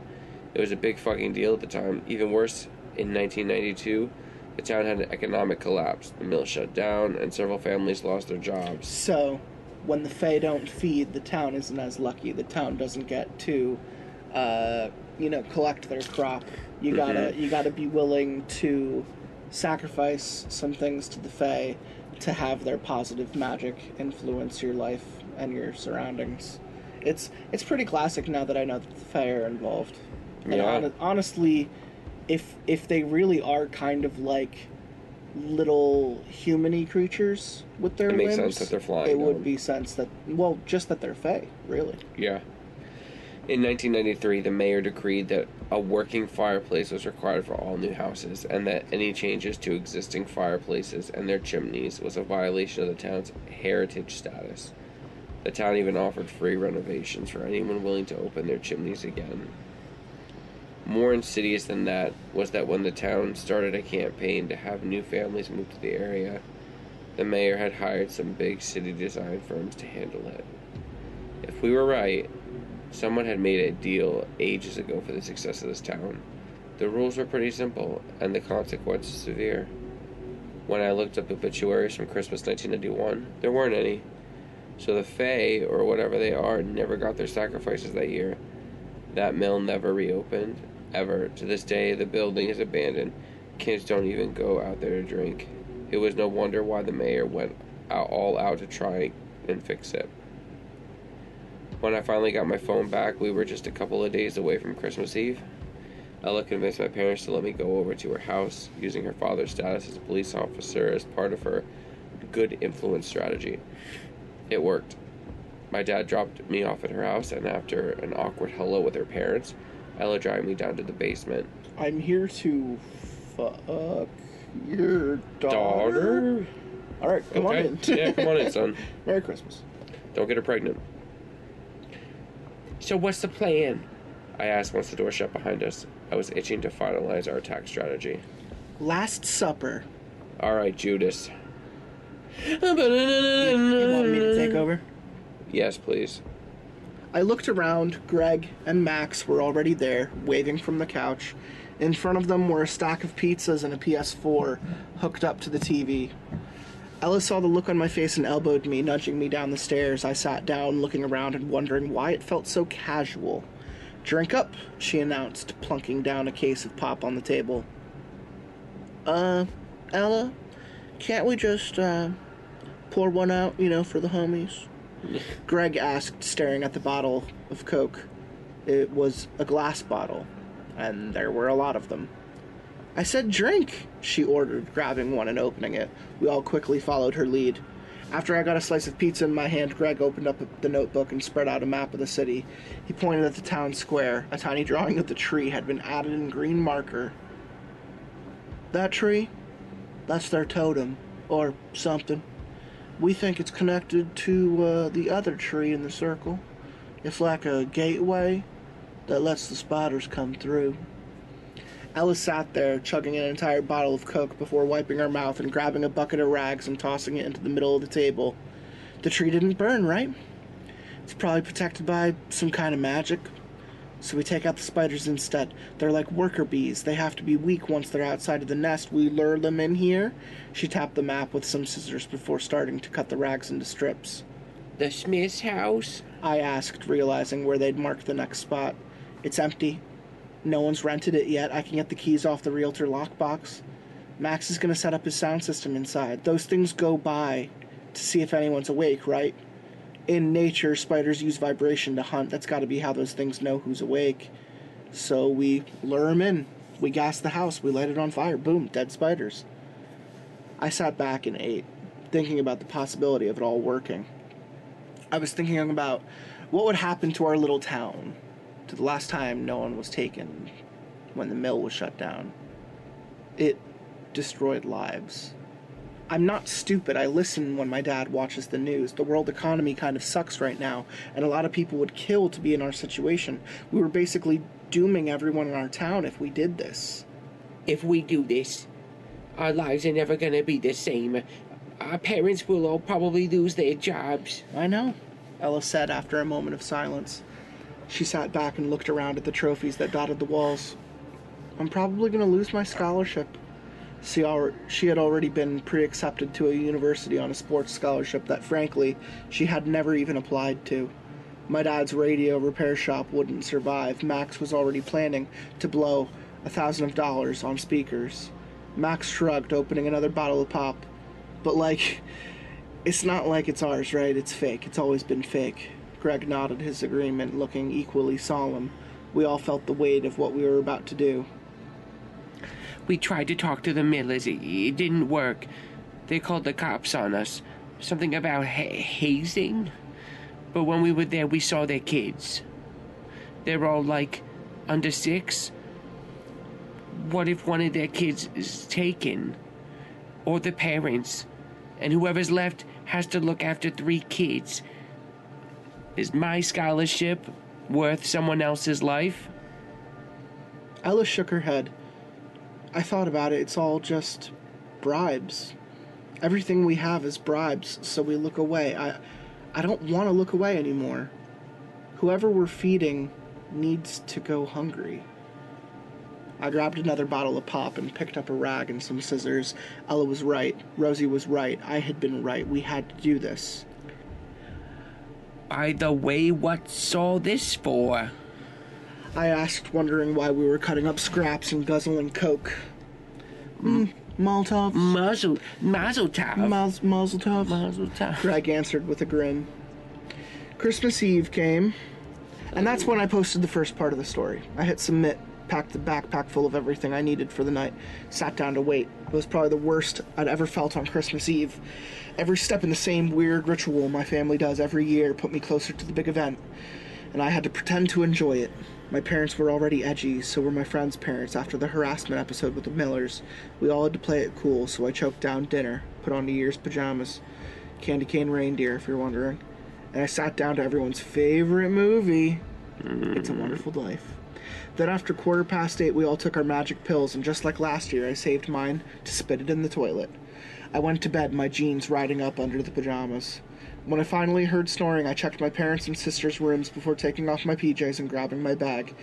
It was a big fucking deal at the time. Even worse, in 1992, the town had an economic collapse. The mill shut down, and several families lost their jobs. So, when the Fae don't feed, the town isn't as lucky. The town doesn't get to, collect their crop. You gotta be willing to sacrifice some things to the Fae to have their positive magic influence your life and your surroundings. It's pretty classic now that I know that the Fae are involved. And Yeah. honestly, if they really are kind of like little human-y creatures with their It makes limbs, sense that they're flying it would down. be sense that, well, just that they're Fae, really. Yeah. In 1993, the mayor decreed that a working fireplace was required for all new houses, and that any changes to existing fireplaces and their chimneys was a violation of the town's heritage status. The town even offered free renovations for anyone willing to open their chimneys again. More insidious than that was that when the town started a campaign to have new families move to the area, the mayor had hired some big city design firms to handle it. If we were right, someone had made a deal ages ago for the success of this town. The rules were pretty simple, and the consequences severe. When I looked up obituaries from Christmas 1991, there weren't any. So the Fae, or whatever they are, never got their sacrifices that year. That mill never reopened, ever. To this day, the building is abandoned. Kids don't even go out there to drink. It was no wonder why the mayor went all out to try and fix it. When I finally got my phone back, we were just a couple of days away from Christmas Eve. Ella convinced my parents to let me go over to her house, using her father's status as a police officer as part of her good influence strategy. It worked. My dad dropped me off at her house, and after an awkward hello with her parents, Ella dragged me down to the basement. I'm here to fuck your daughter? Alright, come on in. Yeah, come on in, son. Merry Christmas. Don't get her pregnant. So what's the plan? I asked once the door shut behind us. I was itching to finalize our attack strategy. Last Supper. Alright, Judas. You want me to take over? Yes, please. I looked around. Greg and Max were already there, waving from the couch. In front of them were a stack of pizzas and a PS4 hooked up to the TV. Ella saw the look on my face and elbowed me, nudging me down the stairs. I sat down, looking around and wondering why it felt so casual. Drink up, she announced, plunking down a case of pop on the table. Ella, can't we just, pour one out, for the homies? Greg asked, staring at the bottle of Coke. It was a glass bottle, and there were a lot of them. I said drink, she ordered, grabbing one and opening it. We all quickly followed her lead. After I got a slice of pizza in my hand, Greg opened up the notebook and spread out a map of the city. He pointed at the town square. A tiny drawing of the tree had been added in green marker. That tree? That's their totem, or something. We think it's connected to the other tree in the circle. It's like a gateway that lets the spiders come through. Ella sat there, chugging an entire bottle of Coke before wiping her mouth and grabbing a bucket of rags and tossing it into the middle of the table. The tree didn't burn, right? It's probably protected by some kind of magic. So we take out the spiders instead. They're like worker bees. They have to be weak once they're outside of the nest. We lure them in here. She tapped the map with some scissors before starting to cut the rags into strips. The Smith's house? I asked, realizing where they'd marked the next spot. It's empty. No one's rented it yet. I can get the keys off the realtor lockbox. Max is going to set up his sound system inside. Those things go by to see if anyone's awake, right? In nature, spiders use vibration to hunt. That's got to be how those things know who's awake. So we lure them in. We gas the house. We light it on fire. Boom, dead spiders. I sat back and ate, thinking about the possibility of it all working. I was thinking about what would happen to our little town, to the last time no one was taken when the mill was shut down. It destroyed lives. I'm not stupid. I listen when my dad watches the news. The world economy kind of sucks right now, and a lot of people would kill to be in our situation. We were basically dooming everyone in our town if we did this. If we do this, our lives are never gonna be the same. Our parents will all probably lose their jobs. I know, Ella said after a moment of silence. She sat back and looked around at the trophies that dotted the walls. I'm probably going to lose my scholarship. She had already been pre-accepted to a university on a sports scholarship that, frankly, she had never even applied to. My dad's radio repair shop wouldn't survive. Max was already planning to blow $1,000 on speakers. Max shrugged, opening another bottle of pop. But, it's not like it's ours, right? It's fake. It's always been fake. Greg nodded his agreement, looking equally solemn. We all felt the weight of what we were about to do. We tried to talk to the Millers. It didn't work. They called the cops on us. Something about hazing. But when we were there, we saw their kids. They're all, under 6. What if one of their kids is taken? Or the parents? And whoever's left has to look after 3 kids. Is my scholarship worth someone else's life? Ella shook her head. I thought about it. It's all just bribes. Everything we have is bribes, so we look away. I don't want to look away anymore. Whoever we're feeding needs to go hungry. I grabbed another bottle of pop and picked up a rag and some scissors. Ella was right. Rosie was right. I had been right. We had to do this. By the way, what's all this for? I asked, wondering why we were cutting up scraps and guzzling Coke. Molotov. Mazel tov. Mazel tov. Mazel tov. Greg answered with a grin. Christmas Eve came, and that's when I posted the first part of the story. I hit submit, packed the backpack full of everything I needed for the night, sat down to wait. It was probably the worst I'd ever felt on Christmas Eve. Every step in the same weird ritual my family does every year put me closer to the big event, and I had to pretend to enjoy it. My parents were already edgy, so were my friends' parents after the harassment episode with the Millers. We all had to play it cool, so I choked down dinner, put on New Year's pajamas, candy cane reindeer if you're wondering, and I sat down to everyone's favorite movie, It's a Wonderful Life. Then after 8:15, we all took our magic pills, and just like last year, I saved mine to spit it in the toilet. I went to bed, my jeans riding up under the pajamas. When I finally heard snoring, I checked my parents' and sister's rooms before taking off my PJs and grabbing my bag.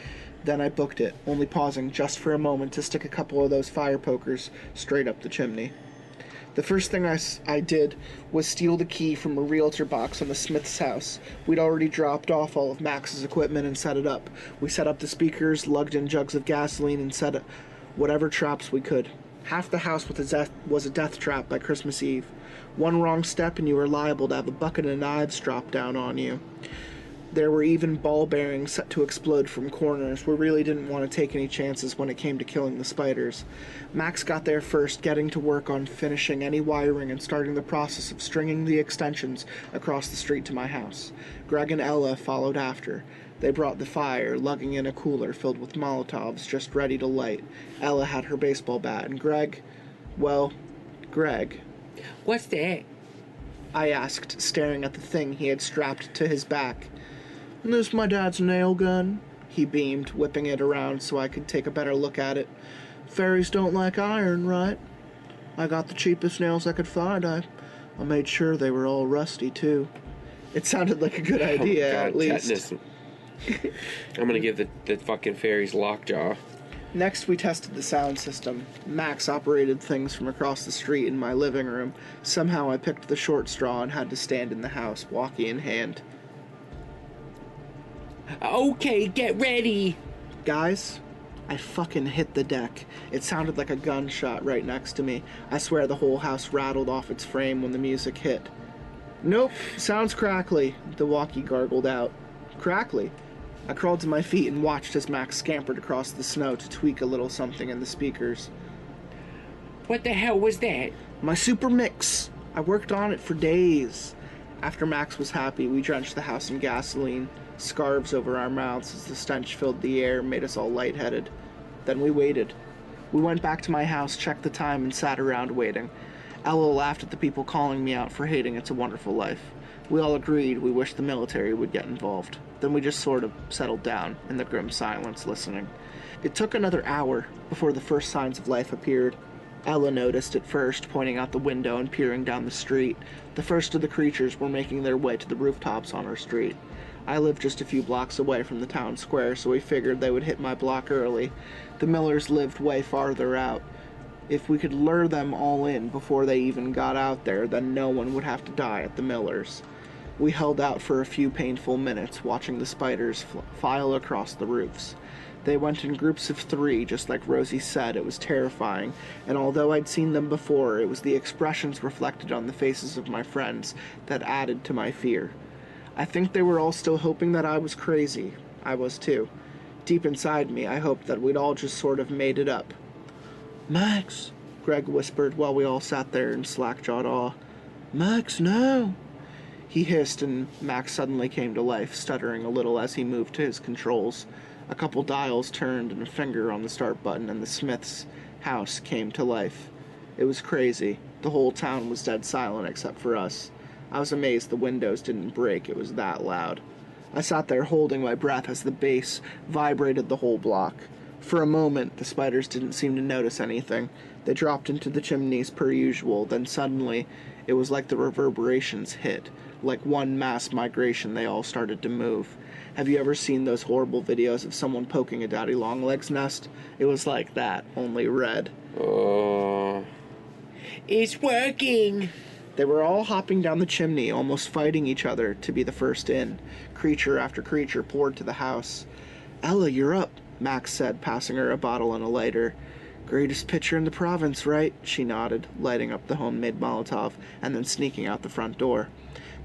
Then I booked it, only pausing just for a moment to stick a couple of those fire pokers straight up the chimney. The first thing I did was steal the key from a realtor box on the Smith's house. We'd already dropped off all of Max's equipment and set it up. We set up the speakers, lugged in jugs of gasoline, and set up whatever traps we could. Half the house was a death trap by Christmas Eve. One wrong step and you were liable to have a bucket of knives drop down on you. There were even ball bearings set to explode from corners. We really didn't want to take any chances when it came to killing the spiders. Max got there first, getting to work on finishing any wiring and starting the process of stringing the extensions across the street to my house. Greg and Ella followed after. They brought the fire, lugging in a cooler filled with Molotovs just ready to light. Ella had her baseball bat, and Greg... What's that? I asked, staring at the thing he had strapped to his back. "And this my dad's nail gun," he beamed, whipping it around so I could take a better look at it. Fairies don't like iron, right? I got the cheapest nails I could find. I made sure they were all rusty, too. It sounded like a good idea, God, at least. tetanus. I'm gonna give the fucking fairies lockjaw. Next, we tested the sound system. Max operated things from across the street in my living room. Somehow I picked the short straw and had to stand in the house, walkie in hand. Okay, get ready. Guys, I fucking hit the deck. It sounded like a gunshot right next to me. I swear the whole house rattled off its frame when the music hit. Nope, sounds crackly, the walkie gargled out. Crackly? I crawled to my feet and watched as Max scampered across the snow to tweak a little something in the speakers. What the hell was that? My super mix. I worked on it for days. After Max was happy, we drenched the house in gasoline, scarves over our mouths as the stench filled the air and made us all lightheaded. Then we waited. We went back to my house, checked the time, and sat around waiting. Ella laughed at the people calling me out for hating It's a Wonderful Life. We all agreed we wished the military would get involved. Then we just sort of settled down in the grim silence, listening. It took another hour before the first signs of life appeared. Ella noticed at first, pointing out the window and peering down the street. The first of the creatures were making their way to the rooftops on our street. I lived just a few blocks away from the town square, so we figured they would hit my block early. The Millers lived way farther out. If we could lure them all in before they even got out there, then no one would have to die at the Millers. We held out for a few painful minutes, watching the spiders file across the roofs. They went in groups of 3, just like Rosie said. It was terrifying, and although I'd seen them before, it was the expressions reflected on the faces of my friends that added to my fear. I think they were all still hoping that I was crazy. I was too. Deep inside me, I hoped that we'd all just sort of made it up. "Max," Greg whispered while we all sat there in slack-jawed awe. "Max, no." He hissed, and Max suddenly came to life, stuttering a little as he moved to his controls. A couple dials turned and a finger on the start button, and the Smith's house came to life. It was crazy. The whole town was dead silent except for us. I was amazed the windows didn't break. It was that loud. I sat there holding my breath as the bass vibrated the whole block. For a moment, the spiders didn't seem to notice anything. They dropped into the chimneys per usual, then suddenly, it was like the reverberations hit. Like one mass migration, they all started to move. Have you ever seen those horrible videos of someone poking a daddy longlegs nest? It was like that, only red. Oh. It's working. They were all hopping down the chimney, almost fighting each other to be the first in. Creature after creature poured to the house. "Ella, you're up," Max said, passing her a bottle and a lighter. "Greatest picture in the province, right?" She nodded, lighting up the homemade Molotov, and then sneaking out the front door.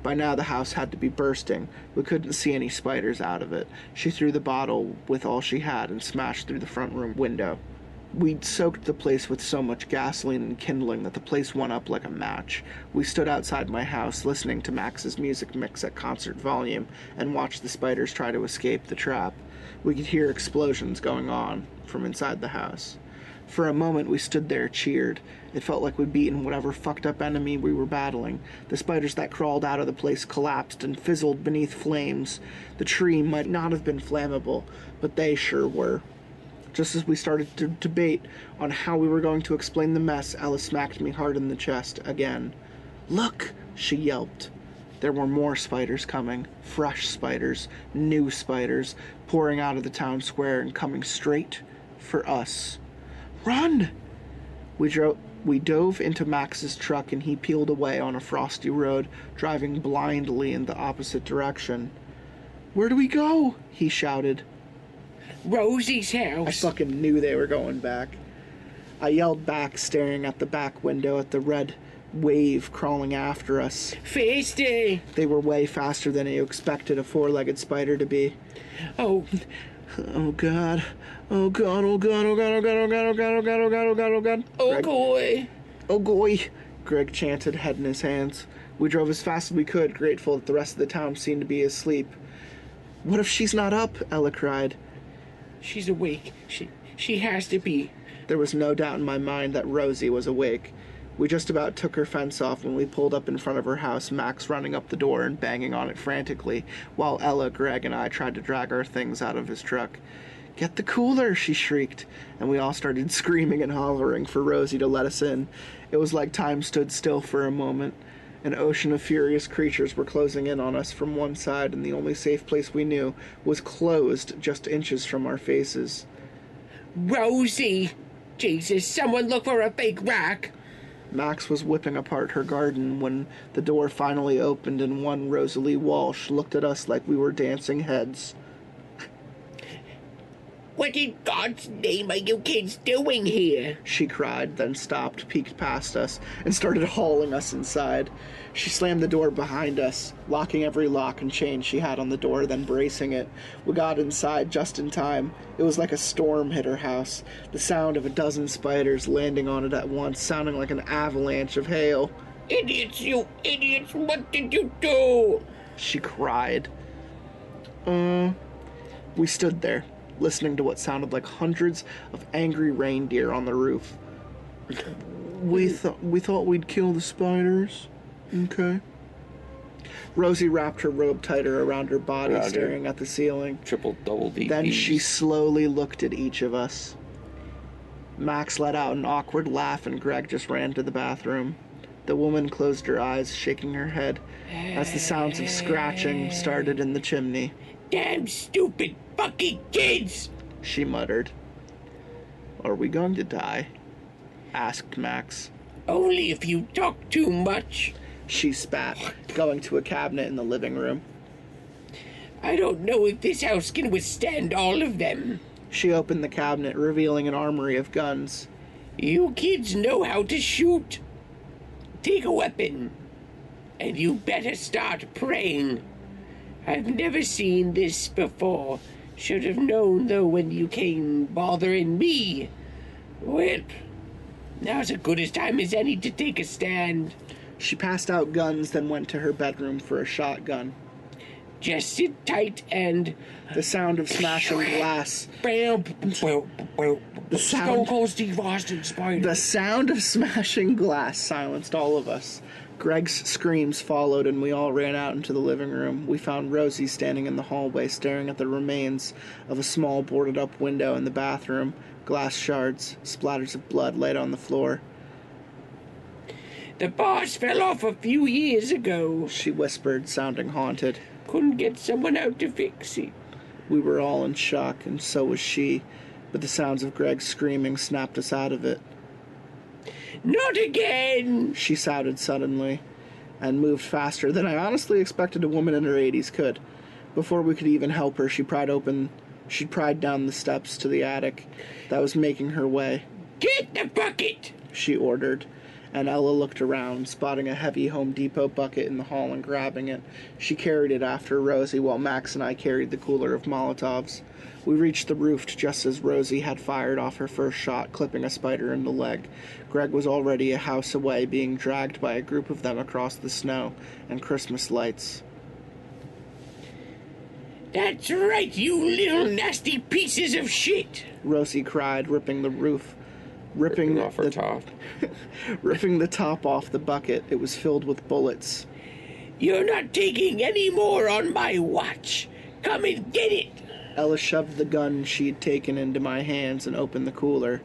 By now the house had to be bursting. We couldn't see any spiders out of it. She threw the bottle with all she had and smashed through the front room window. We'd soaked the place with so much gasoline and kindling that the place went up like a match. We stood outside my house, listening to Max's music mix at concert volume, and watched the spiders try to escape the trap. We could hear explosions going on from inside the house. For a moment we stood there, cheered. It felt like we'd beaten whatever fucked up enemy we were battling. The spiders that crawled out of the place collapsed and fizzled beneath flames. The tree might not have been flammable, but they sure were. Just as we started to debate on how we were going to explain the mess, Ella smacked me hard in the chest again. "Look!" she yelped. There were more spiders coming. Fresh spiders, new spiders, pouring out of the town square and coming straight for us. "Run!" We dove into Max's truck and he peeled away on a frosty road, driving blindly in the opposite direction. "Where do we go?" he shouted. Rosie's I house. fucking knew they were going back. I yelled back, staring at the back window at the red wave crawling after us. Faster. They were way faster than you expected a 4-legged spider to be. Oh, Oh god. Oh god, oh god, oh god, oh god, oh god, oh god, oh god, oh god, oh god, oh god. oh boy. Oh goy, Greg chanted, head in his hands. We drove as fast as we could, grateful that the rest of the town seemed to be asleep. "What if she's not up?" Ella cried. She's awake. She has to be. There was no doubt in my mind that Rosie was awake. We just about took her fence off when we pulled up in front of her house, Max running up the door and banging on it frantically, while Ella, Greg, and I tried to drag our things out of his truck. "Get the cooler," she shrieked, and we all started screaming and hollering for Rosie to let us in. It was like time stood still for a moment. An ocean of furious creatures were closing in on us from one side, and the only safe place we knew was closed just inches from our faces. Rosie! Jesus, someone look for a fake rock! Max was whipping apart her garden when the door finally opened and one Rosalie Walsh looked at us like we were dancing heads. What in God's name are you kids doing here? She cried, then stopped, peeked past us, and started hauling us inside. She slammed the door behind us, locking every lock and chain she had on the door, then bracing it. We got inside just in time. It was like a storm hit her house, the sound of a dozen spiders landing on it at once, sounding like an avalanche of hail. Idiots, you idiots, what did you do? She cried. We stood there, listening to what sounded like hundreds of angry reindeer on the roof. We thought we'd kill the spiders. Okay. Rosie wrapped her robe tighter around her body, staring at the ceiling. Triple, double DPs. Then she slowly looked at each of us. Max let out an awkward laugh and Greg just ran to the bathroom. The woman closed her eyes, shaking her head, as the sounds of scratching started in the chimney. Damn stupid fucking kids! She muttered. "Are we going to die?" asked Max. Only if you talk too much. She spat, going to a cabinet in the living room. I don't know if this house can withstand all of them. She opened the cabinet, revealing an armory of guns. You kids know how to shoot. Take a weapon, and you better start praying. I've never seen this before. Should have known, though, when you came bothering me. Well, now's as good a time as any to take a stand. She passed out guns, then went to her bedroom for a shotgun. Just sit tight and... The sound of smashing glass. The Stone Cold Steve Austin Spider. The sound of smashing glass silenced all of us. Greg's screams followed, and we all ran out into the living room. We found Rosie standing in the hallway, staring at the remains of a small boarded-up window in the bathroom. Glass shards, splatters of blood laid on the floor. The bars fell off a few years ago, she whispered, sounding haunted. Couldn't get someone out to fix it. We were all in shock, and so was she, but the sounds of Greg screaming snapped us out of it. Not again! She shouted suddenly, and moved faster than I honestly expected a woman in her 80s could. Before we could even help her, she pried down the steps to the attic that was making her way. Get the bucket! She ordered, and Ella looked around, spotting a heavy Home Depot bucket in the hall and grabbing it. She carried it after Rosie, while Max and I carried the cooler of Molotovs. We reached the roof just as Rosie had fired off her first shot, clipping a spider in the leg. Greg was already a house away, being dragged by a group of them across the snow and Christmas lights. That's right, you little nasty pieces of shit! Rosie cried, ripping off her top. ripping the top off the bucket. It was filled with bullets. You're not taking any more on my watch. Come and get it! Ella shoved the gun she'd taken into my hands and opened the cooler.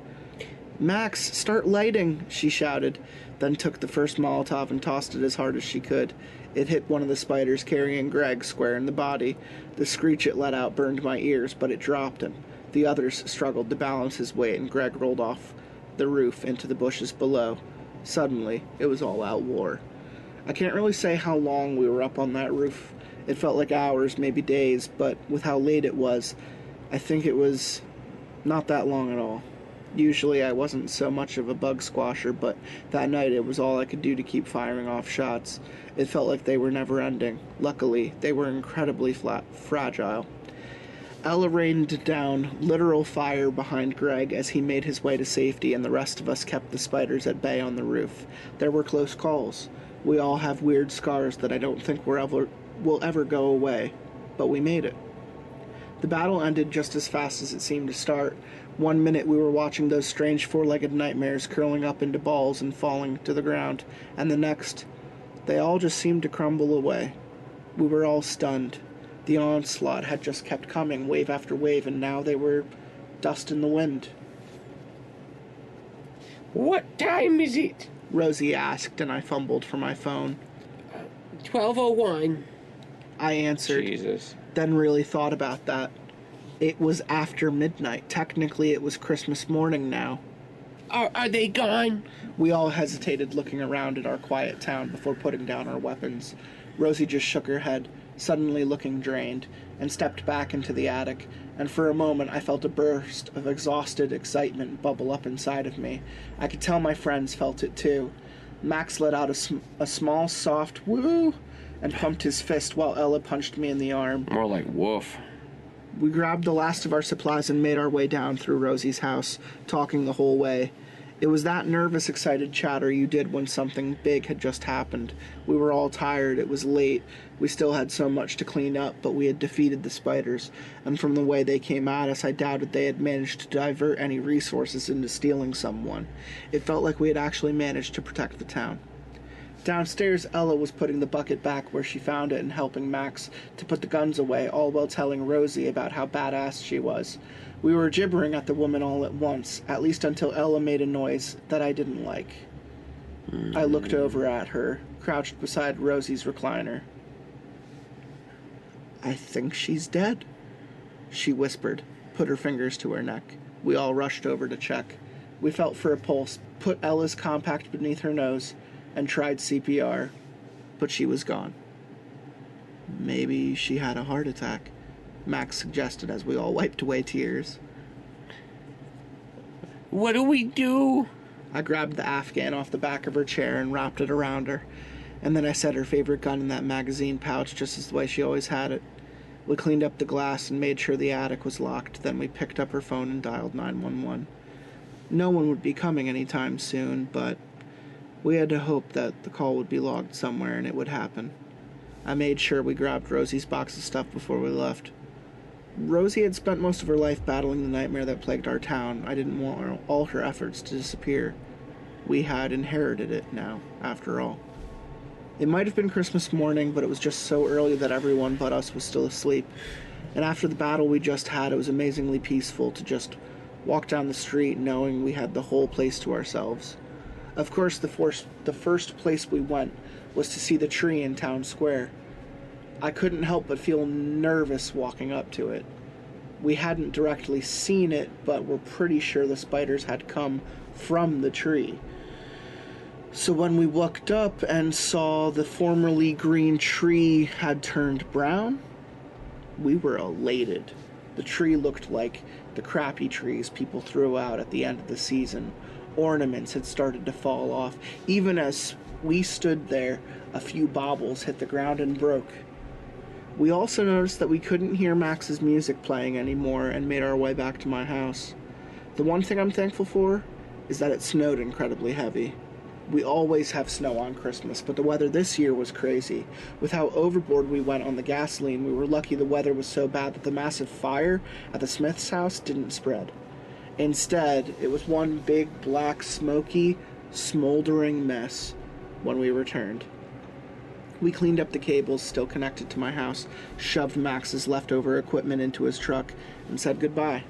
"Max, start lighting," she shouted, then took the first Molotov and tossed it as hard as she could. It hit one of the spiders, carrying Greg square in the body. The screech it let out burned my ears, but it dropped him. The others struggled to balance his weight, and Greg rolled off the roof into the bushes below. Suddenly, it was all-out war. I can't really say how long we were up on that roof. It felt like hours, maybe days, but with how late it was, I think it was not that long at all. Usually I wasn't so much of a bug squasher, but that night it was all I could do to keep firing off shots. It felt like they were never ending. Luckily, they were incredibly fragile. Ella rained down literal fire behind Greg as he made his way to safety, and the rest of us kept the spiders at bay on the roof. There were close calls. We all have weird scars that I don't think will ever go away, but we made it. The battle ended just as fast as it seemed to start. 1 minute we were watching those strange four-legged nightmares curling up into balls and falling to the ground, and the next, they all just seemed to crumble away. We were all stunned. The onslaught had just kept coming, wave after wave, and now they were dust in the wind. What time is it? Rosie asked, and I fumbled for my phone. 12:01. I answered, Jesus. then really thought about that. It was after midnight. Technically, it was Christmas morning now. Are they gone? We all hesitated, looking around at our quiet town before putting down our weapons. Rosie just shook her head, suddenly looking drained, and stepped back into the attic, and for a moment I felt a burst of exhausted excitement bubble up inside of me. I could tell my friends felt it too. Max let out a small, soft woo and pumped his fist while Ella punched me in the arm. More like woof. We grabbed the last of our supplies and made our way down through Rosie's house, talking the whole way. It was that nervous, excited chatter you did when something big had just happened. We were all tired. It was late. We still had so much to clean up, but we had defeated the spiders, and from the way they came at us, I doubted they had managed to divert any resources into stealing someone. It felt like we had actually managed to protect the town. Downstairs, Ella was putting the bucket back where she found it and helping Max to put the guns away, all while telling Rosie about how badass she was. We were gibbering at the woman all at once, at least until Ella made a noise that I didn't like. I looked over at her, crouched beside Rosie's recliner. "I think she's dead," she whispered, put her fingers to her neck. We all rushed over to check. We felt for a pulse, put Ella's compact beneath her nose, and tried CPR, but she was gone. "Maybe she had a heart attack," Max suggested as we all wiped away tears. What do we do? I grabbed the Afghan off the back of her chair and wrapped it around her, and then I set her favorite gun in that magazine pouch just as the way she always had it. We cleaned up the glass and made sure the attic was locked, then we picked up her phone and dialed 911. No one would be coming anytime soon, but we had to hope that the call would be logged somewhere and it would happen. I made sure we grabbed Rosie's box of stuff before we left. Rosie had spent most of her life battling the nightmare that plagued our town. I didn't want all her efforts to disappear. We had inherited it now, after all. It might have been Christmas morning, but it was just so early that everyone but us was still asleep. And after the battle we just had, it was amazingly peaceful to just walk down the street knowing we had the whole place to ourselves. Of course, the first place we went was to see the tree in town square. I couldn't help but feel nervous walking up to it. We hadn't directly seen it, but we're pretty sure the spiders had come from the tree. So when we looked up and saw the formerly green tree had turned brown, we were elated. The tree looked like the crappy trees people threw out at the end of the season. Ornaments had started to fall off. Even as we stood there, a few baubles hit the ground and broke. We also noticed that we couldn't hear Max's music playing anymore and made our way back to my house. The one thing I'm thankful for is that it snowed incredibly heavy. We always have snow on Christmas, but the weather this year was crazy. With how overboard we went on the gasoline, we were lucky the weather was so bad that the massive fire at the Smith's house didn't spread. Instead, it was one big, black, smoky, smoldering mess when we returned. We cleaned up the cables still connected to my house, shoved Max's leftover equipment into his truck, and said goodbye.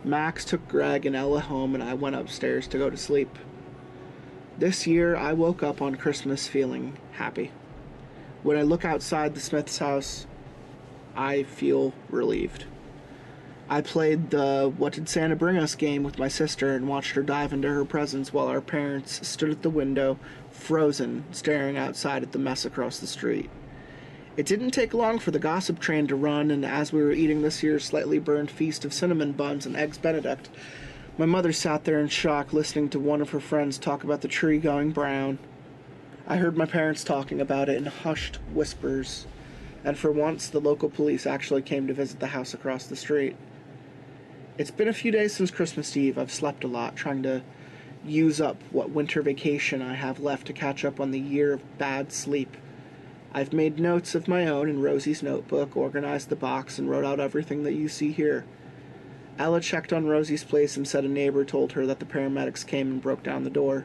Max took Greg and Ella home, and I went upstairs to go to sleep. This year, I woke up on Christmas feeling happy. When I look outside the Smith's house, I feel relieved. I played the What Did Santa Bring Us game with my sister and watched her dive into her presents while our parents stood at the window, frozen, staring outside at the mess across the street. It didn't take long for the gossip train to run, and as we were eating this year's slightly burned feast of cinnamon buns and eggs Benedict, my mother sat there in shock listening to one of her friends talk about the tree going brown. I heard my parents talking about it in hushed whispers, and for once the local police actually came to visit the house across the street. It's been a few days since Christmas Eve. I've slept a lot, trying to use up what winter vacation I have left to catch up on the year of bad sleep. I've made notes of my own in Rosie's notebook, organized the box, and wrote out everything that you see here. Ella checked on Rosie's place and said a neighbor told her that the paramedics came and broke down the door.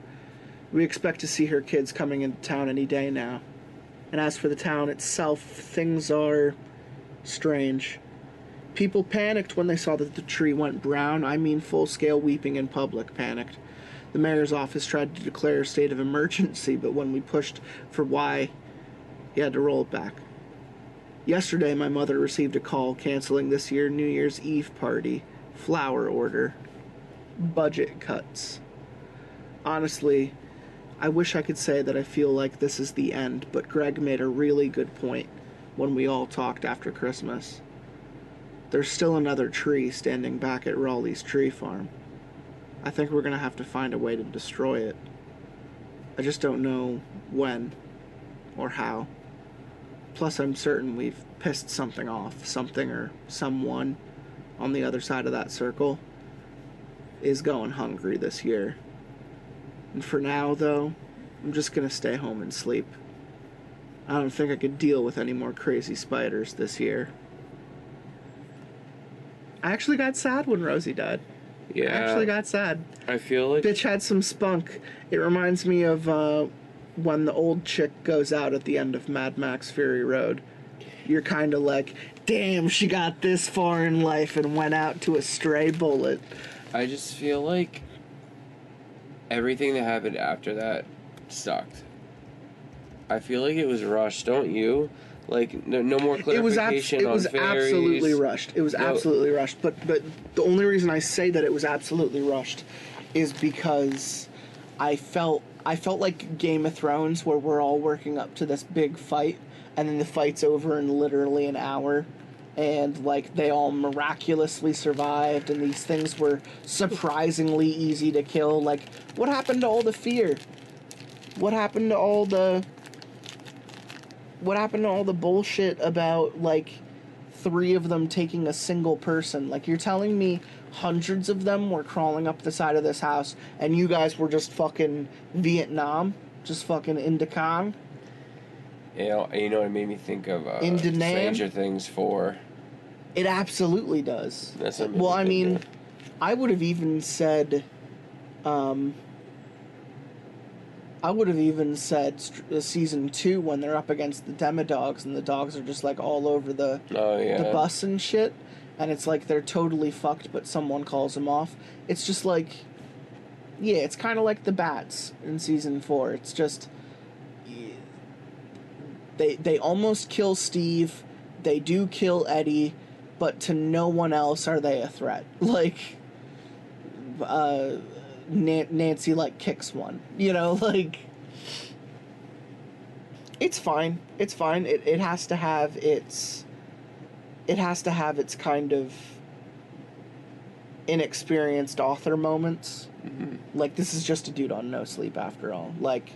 We expect to see her kids coming into town any day now. And as for the town itself, things are strange. People panicked when they saw that the tree went brown. I mean, full-scale weeping in public panicked. The mayor's office tried to declare a state of emergency, but when we pushed for why, he had to roll it back. Yesterday, my mother received a call canceling this year's New Year's Eve party. Flower order. Budget cuts. Honestly, I wish I could say that I feel like this is the end, but Greg made a really good point when we all talked after Christmas. There's still another tree standing back at Raleigh's tree farm. I think we're going to have to find a way to destroy it. I just don't know when or how. Plus, I'm certain we've pissed something off. Something or someone on the other side of that circle is going hungry this year. And for now, though, I'm just going to stay home and sleep. I don't think I could deal with any more crazy spiders this year. I actually got sad when Rosie died. Yeah. I actually got sad. I feel like... Bitch had some spunk. It reminds me of when the old chick goes out at the end of Mad Max Fury Road. You're kind of like, damn, she got this far in life and went out to a stray bullet. I just feel like everything that happened after that sucked. I feel like it was rushed, don't you? Like, no more clarification on fairies. Absolutely rushed. It was absolutely rushed. But the only reason I say that it was absolutely rushed is because I felt like Game of Thrones, where we're all working up to this big fight, and then the fight's over in literally an hour, and, like, they all miraculously survived, and these things were surprisingly easy to kill. Like, what happened to all the fear? What happened to all the bullshit about, like, 3 of them taking a single person? Like, you're telling me hundreds of them were crawling up the side of this house, and you guys were just fucking Vietnam? Just fucking Indocon? You know what it made me think of? Stranger Things 4. It absolutely does. That's what well, I mean, I would have even said... season 2 when they're up against the Demodogs and the dogs are just like all over the bus and shit, and it's like they're totally fucked, but someone calls them off. It's just like, yeah, it's kind of like the bats in season 4. It's just they almost kill Steve, they do kill Eddie, but to no one else are they a threat. Like, Nancy, like, kicks one, like, it's fine. It's fine. It has to have its kind of inexperienced author moments. Mm-hmm. Like, this is just a dude on no sleep after all. Like,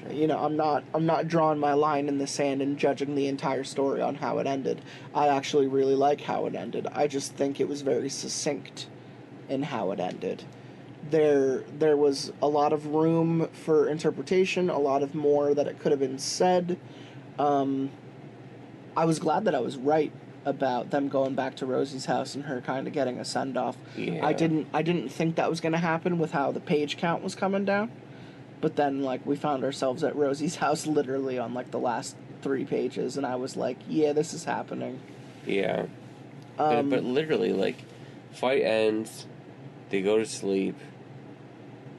I'm not drawing my line in the sand and judging the entire story on how it ended. I actually really like how it ended. I just think it was very succinct in how it ended. There was a lot of room for interpretation, a lot of more that it could have been said. I was glad that I was right about them going back to Rosie's house and her kind of getting a send-off. Yeah. I didn't think that was going to happen with how the page count was coming down. But then, like, we found ourselves at Rosie's house literally on, like, the last 3 pages, and I was like, yeah, this is happening. Yeah. But literally, like, fight ends, they go to sleep,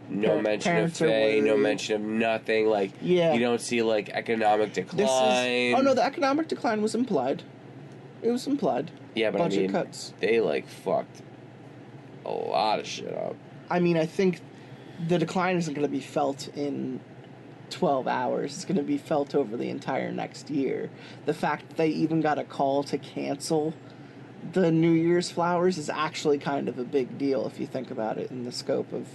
no mention of Faye, no mention of nothing, like, you don't see, like, economic decline. The economic decline was implied. It was implied. Yeah, but budget cuts. They, like, fucked a lot of shit up. I mean, I think the decline isn't going to be felt in 12 hours. It's going to be felt over the entire next year. The fact that they even got a call to cancel the New Year's flowers is actually kind of a big deal if you think about it in the scope of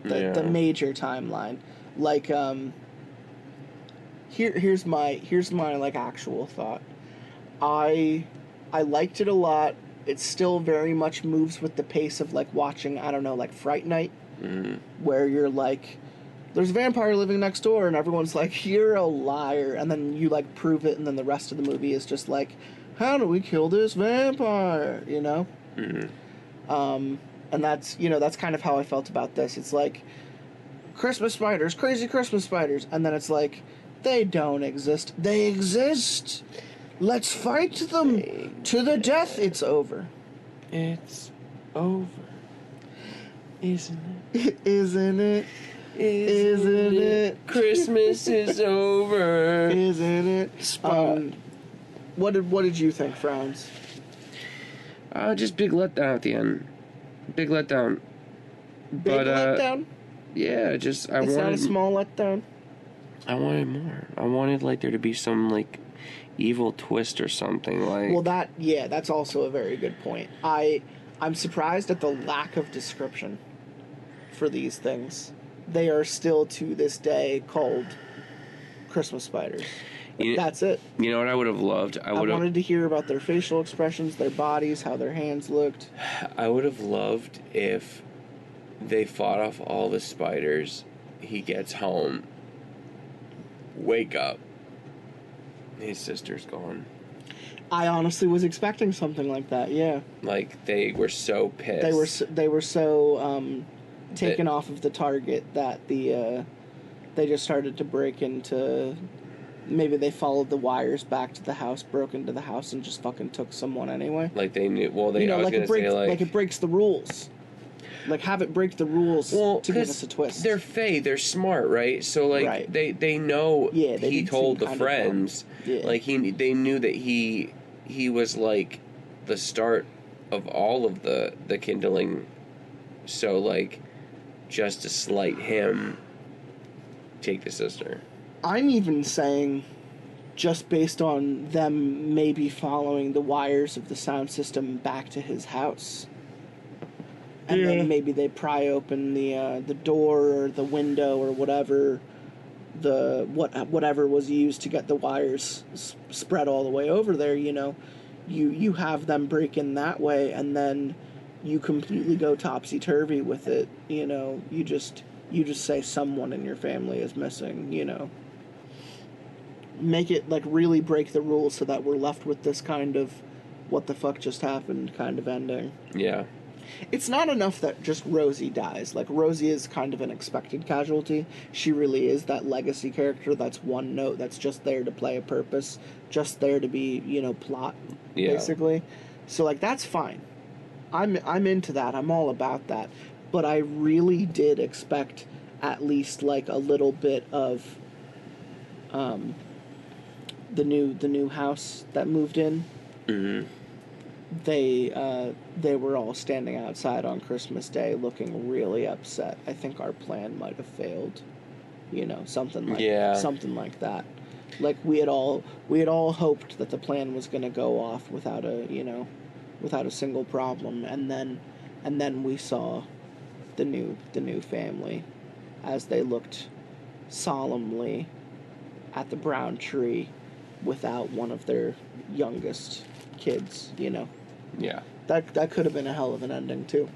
the major timeline. Like, here's my like actual thought. I liked it a lot. It still very much moves with the pace of, like, watching, I don't know, like Fright Night, where you're like, there's a vampire living next door, and everyone's like, you're a liar, and then you, like, prove it, and then the rest of the movie is just like, how do we kill this vampire, you know? And that's, you know, that's kind of how I felt about this. It's like, Christmas spiders, crazy Christmas spiders, and then it's like, they don't exist. They exist! Let's fight them to the death. It's over. It's over. Isn't it? Isn't it? Isn't it? Christmas is over. Isn't it? What did you think, Frowns? Just big letdown at the end. Big letdown. Big letdown? Yeah, just I it's wanted. Not a small letdown. I wanted more. I wanted like there to be some like evil twist or something like. Well, that's also a very good point. I'm surprised at the lack of description for these things. They are still to this day called Christmas spiders. That's it. You know what I would have loved? I wanted to hear about their facial expressions, their bodies, how their hands looked. I would have loved if they fought off all the spiders. He gets home. Wake up. His sister's gone. I honestly was expecting something like that, yeah. Like, they were so pissed. They were so taken off of the target that they just started to break into... Maybe they followed the wires back to the house, broke into the house, and just fucking took someone anyway. Like, they knew... Well, they... You know, I was going to say, like... Like, it breaks the rules. Like, have it break the rules to give us a twist. They're Fae, they're smart, right? So, like, right. they know he told the friends. Yeah. Like, they knew that he was, like, the start of all of the kindling. So, like, just to slight him, take the sister. I'm even saying, just based on them maybe following the wires of the sound system back to his house. And then maybe they pry open the door or the window or whatever whatever was used to get the wires spread all the way over there, you know. You have them break in that way, and then you completely go topsy-turvy with it, you know. You just say someone in your family is missing, you know. Make it, like, really break the rules so that we're left with this kind of what the fuck just happened kind of ending. Yeah. It's not enough that just Rosie dies. Like, Rosie is kind of an expected casualty. She really is that legacy character that's one note, that's just there to play a purpose, just there to be, you know, plot, basically. So, like, that's fine. I'm into that. I'm all about that. But I really did expect at least, like, a little bit of the new house that moved in. Mm-hmm. They were all standing outside on Christmas Day looking really upset. I think our plan might have failed. You know, something like that. Like we had all hoped that the plan was going to go off without a single problem, and then we saw the new family as they looked solemnly at the brown tree without one of their youngest kids, you know. Yeah. That could have been a hell of an ending too.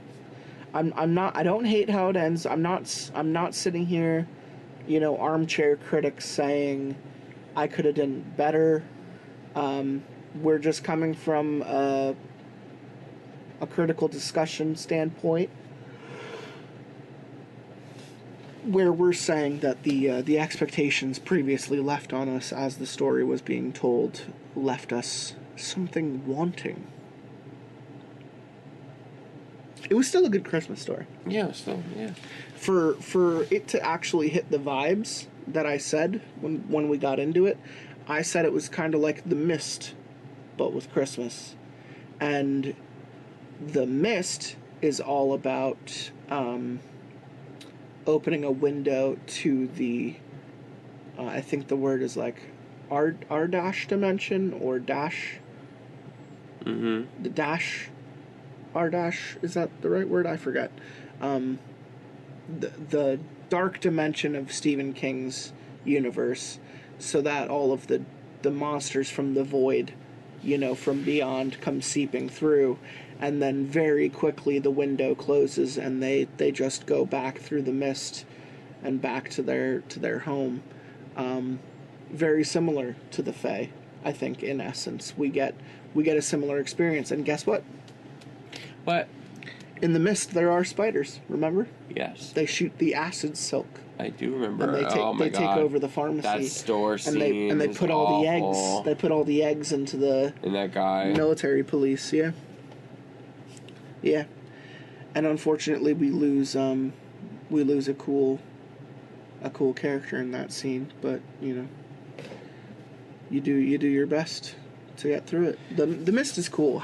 I don't hate how it ends. I'm not sitting here, you know, armchair critics saying I could have done better. We're just coming from a critical discussion standpoint where we're saying that the expectations previously left on us as the story was being told left us something wanting. It was still a good Christmas story. Yeah, still, yeah. For it to actually hit the vibes that I said when we got into it, I said it was kind of like The Mist, but with Christmas. And The Mist is all about opening a window to the, I think the word is like Ardash dimension, or Dash. Mm-hmm. The Dash, Ardash, is that the right word? I forget. The dark dimension of Stephen King's universe, so that all of the monsters from the void, you know, from beyond come seeping through, and then very quickly the window closes and they just go back through the mist and back to their home. Very similar to the Fae, I think. In essence, we get a similar experience. And guess what? What? In the mist, there are spiders. Remember? Yes. They shoot the acid silk. I do remember. And they take over the pharmacy. That store scene and they is put all the awful. eggs. They put all the eggs into the And that guy. military police. Yeah. Yeah. And unfortunately, we lose a cool character in that scene. But you know, you do your best to get through it. The Mist is cool.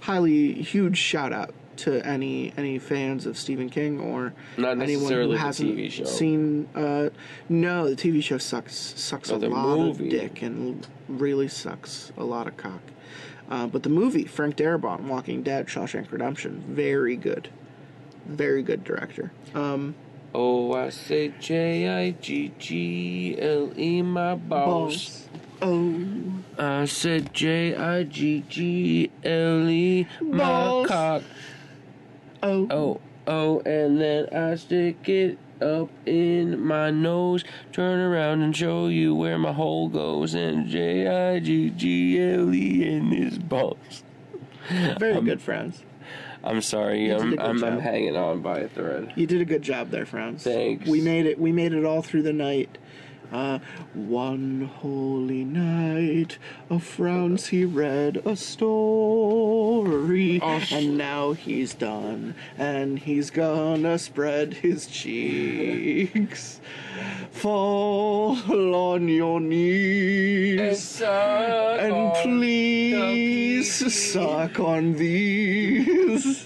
Highly huge shout out to any fans of Stephen King or Not anyone who necessarily the hasn't TV show. seen. No, the TV show sucks a But the lot movie. of dick and really sucks a lot of cock. But the movie, Frank Darabont, Walking Dead, Shawshank Redemption, very good director. Oh, I say Jiggle, my boss. Oh, I said Jiggle, my Balls. cock. oh, Oh, and then I stick it up in my nose, turn around and show you where my hole goes, and Jiggle in his balls. very good, Franz. I'm sorry, You did a good I'm job. hanging on by a thread. You did a good job there, Franz. Thanks. We made it all through the night. One holy night of Franz, he read a story, and now he's done, and he's gonna spread his cheeks. Fall on your knees, and please suck on these.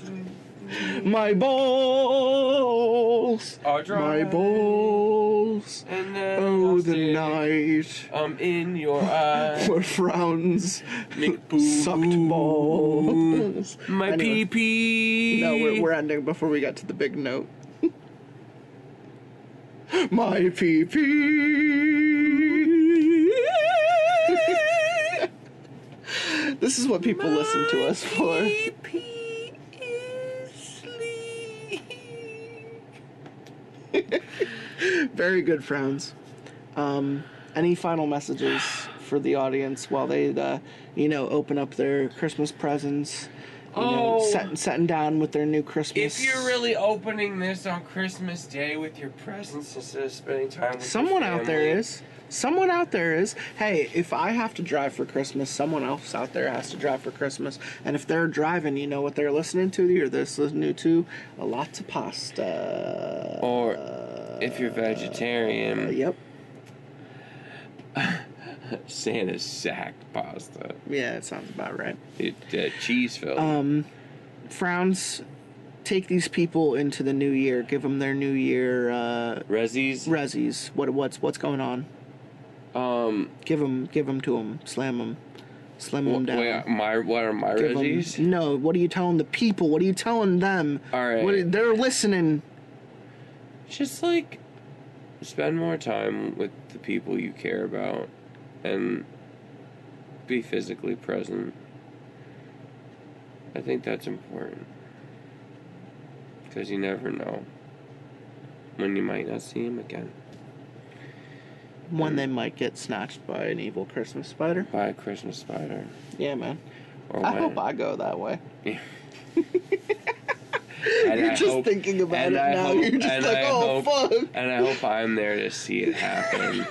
My balls, Are dry. my balls. And then Oh, I'll the stick night in your eye. where Franz Make sucked balls. My Anyway. pee-pee. No, we're ending before we get to the big note. My pee-pee. This is what people listen to us for. Pee-pee is sleep. Very good, Franz. Any final messages for the audience while they, open up their Christmas presents? Setting down with their new Christmas. If you're really opening this on Christmas Day with your presents instead of spending time with Someone your out there family. is. Someone out there is. Hey, if I have to drive for Christmas, someone else out there has to drive for Christmas. And if they're driving, you know what they're listening to? They're listening to a Lotsa pasta. Or if you're vegetarian, Yep. Santa's sack pasta. Yeah, it sounds about right. Cheese filled. Frowns, take these people into the new year. Give them their new year Rezzies. resis. What's going on? Give them to them. Slam them down. Wait, what are my Give 'em- Rezzies? No, what are you telling the people? What are you telling them? All right. They're listening. Just like spend more time with the people you care about and be physically present. I think that's important. Because you never know when you might not see him again. When they might get snatched by an evil Christmas spider. By a Christmas spider. Yeah, man. Or I when- hope I go that way. And You're I just hope- thinking about and it I now. hope- You're just and like, I oh, hope- fuck. And I hope I'm there to see it happen.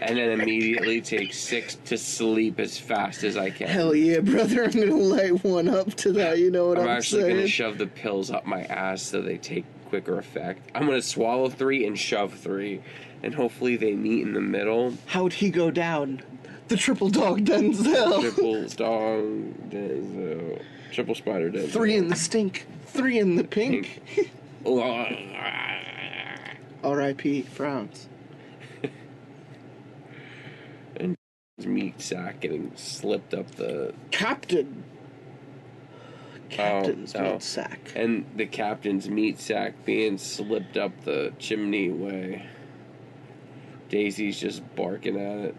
And then immediately take 6 to sleep as fast as I can. Hell yeah, brother. I'm going to light one up to that. You know what I'm I'm actually saying? going to shove the pills up my ass so they take quicker effect. I'm going to swallow 3 and shove 3. And hopefully they meet in the middle. How'd he go down? The triple dog Denzel. Triple dog, Denzel. Triple spider, Denzel. 3 in the stink. 3 in the pink. R.I.P. Frowns. And meat sack getting slipped up the... Captain's no. meat sack. And the captain's meat sack being slipped up the chimney way. Daisy's just barking at it.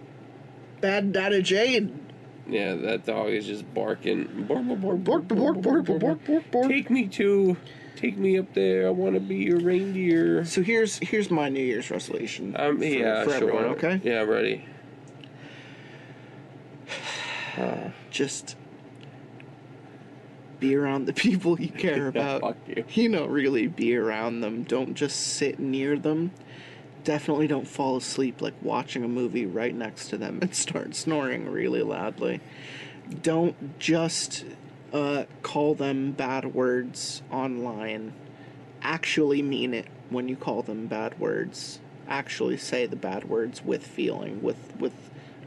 Bad Dada Jade. Yeah, that dog is just barking. Bark, bark, bark, Bark, bark, bark, bark, bark, bark, bark. Take me up there. I want to be your reindeer. So here's my New Year's resolution. For Sure. everyone, okay? Yeah, I'm ready. Just be around the people you care about. Fuck you. You know, really be around them. Don't just sit near them. Definitely don't fall asleep like watching a movie right next to them and start snoring really loudly. Don't just call them bad words online. Actually mean it when you call them bad words. Actually say the bad words with feeling, with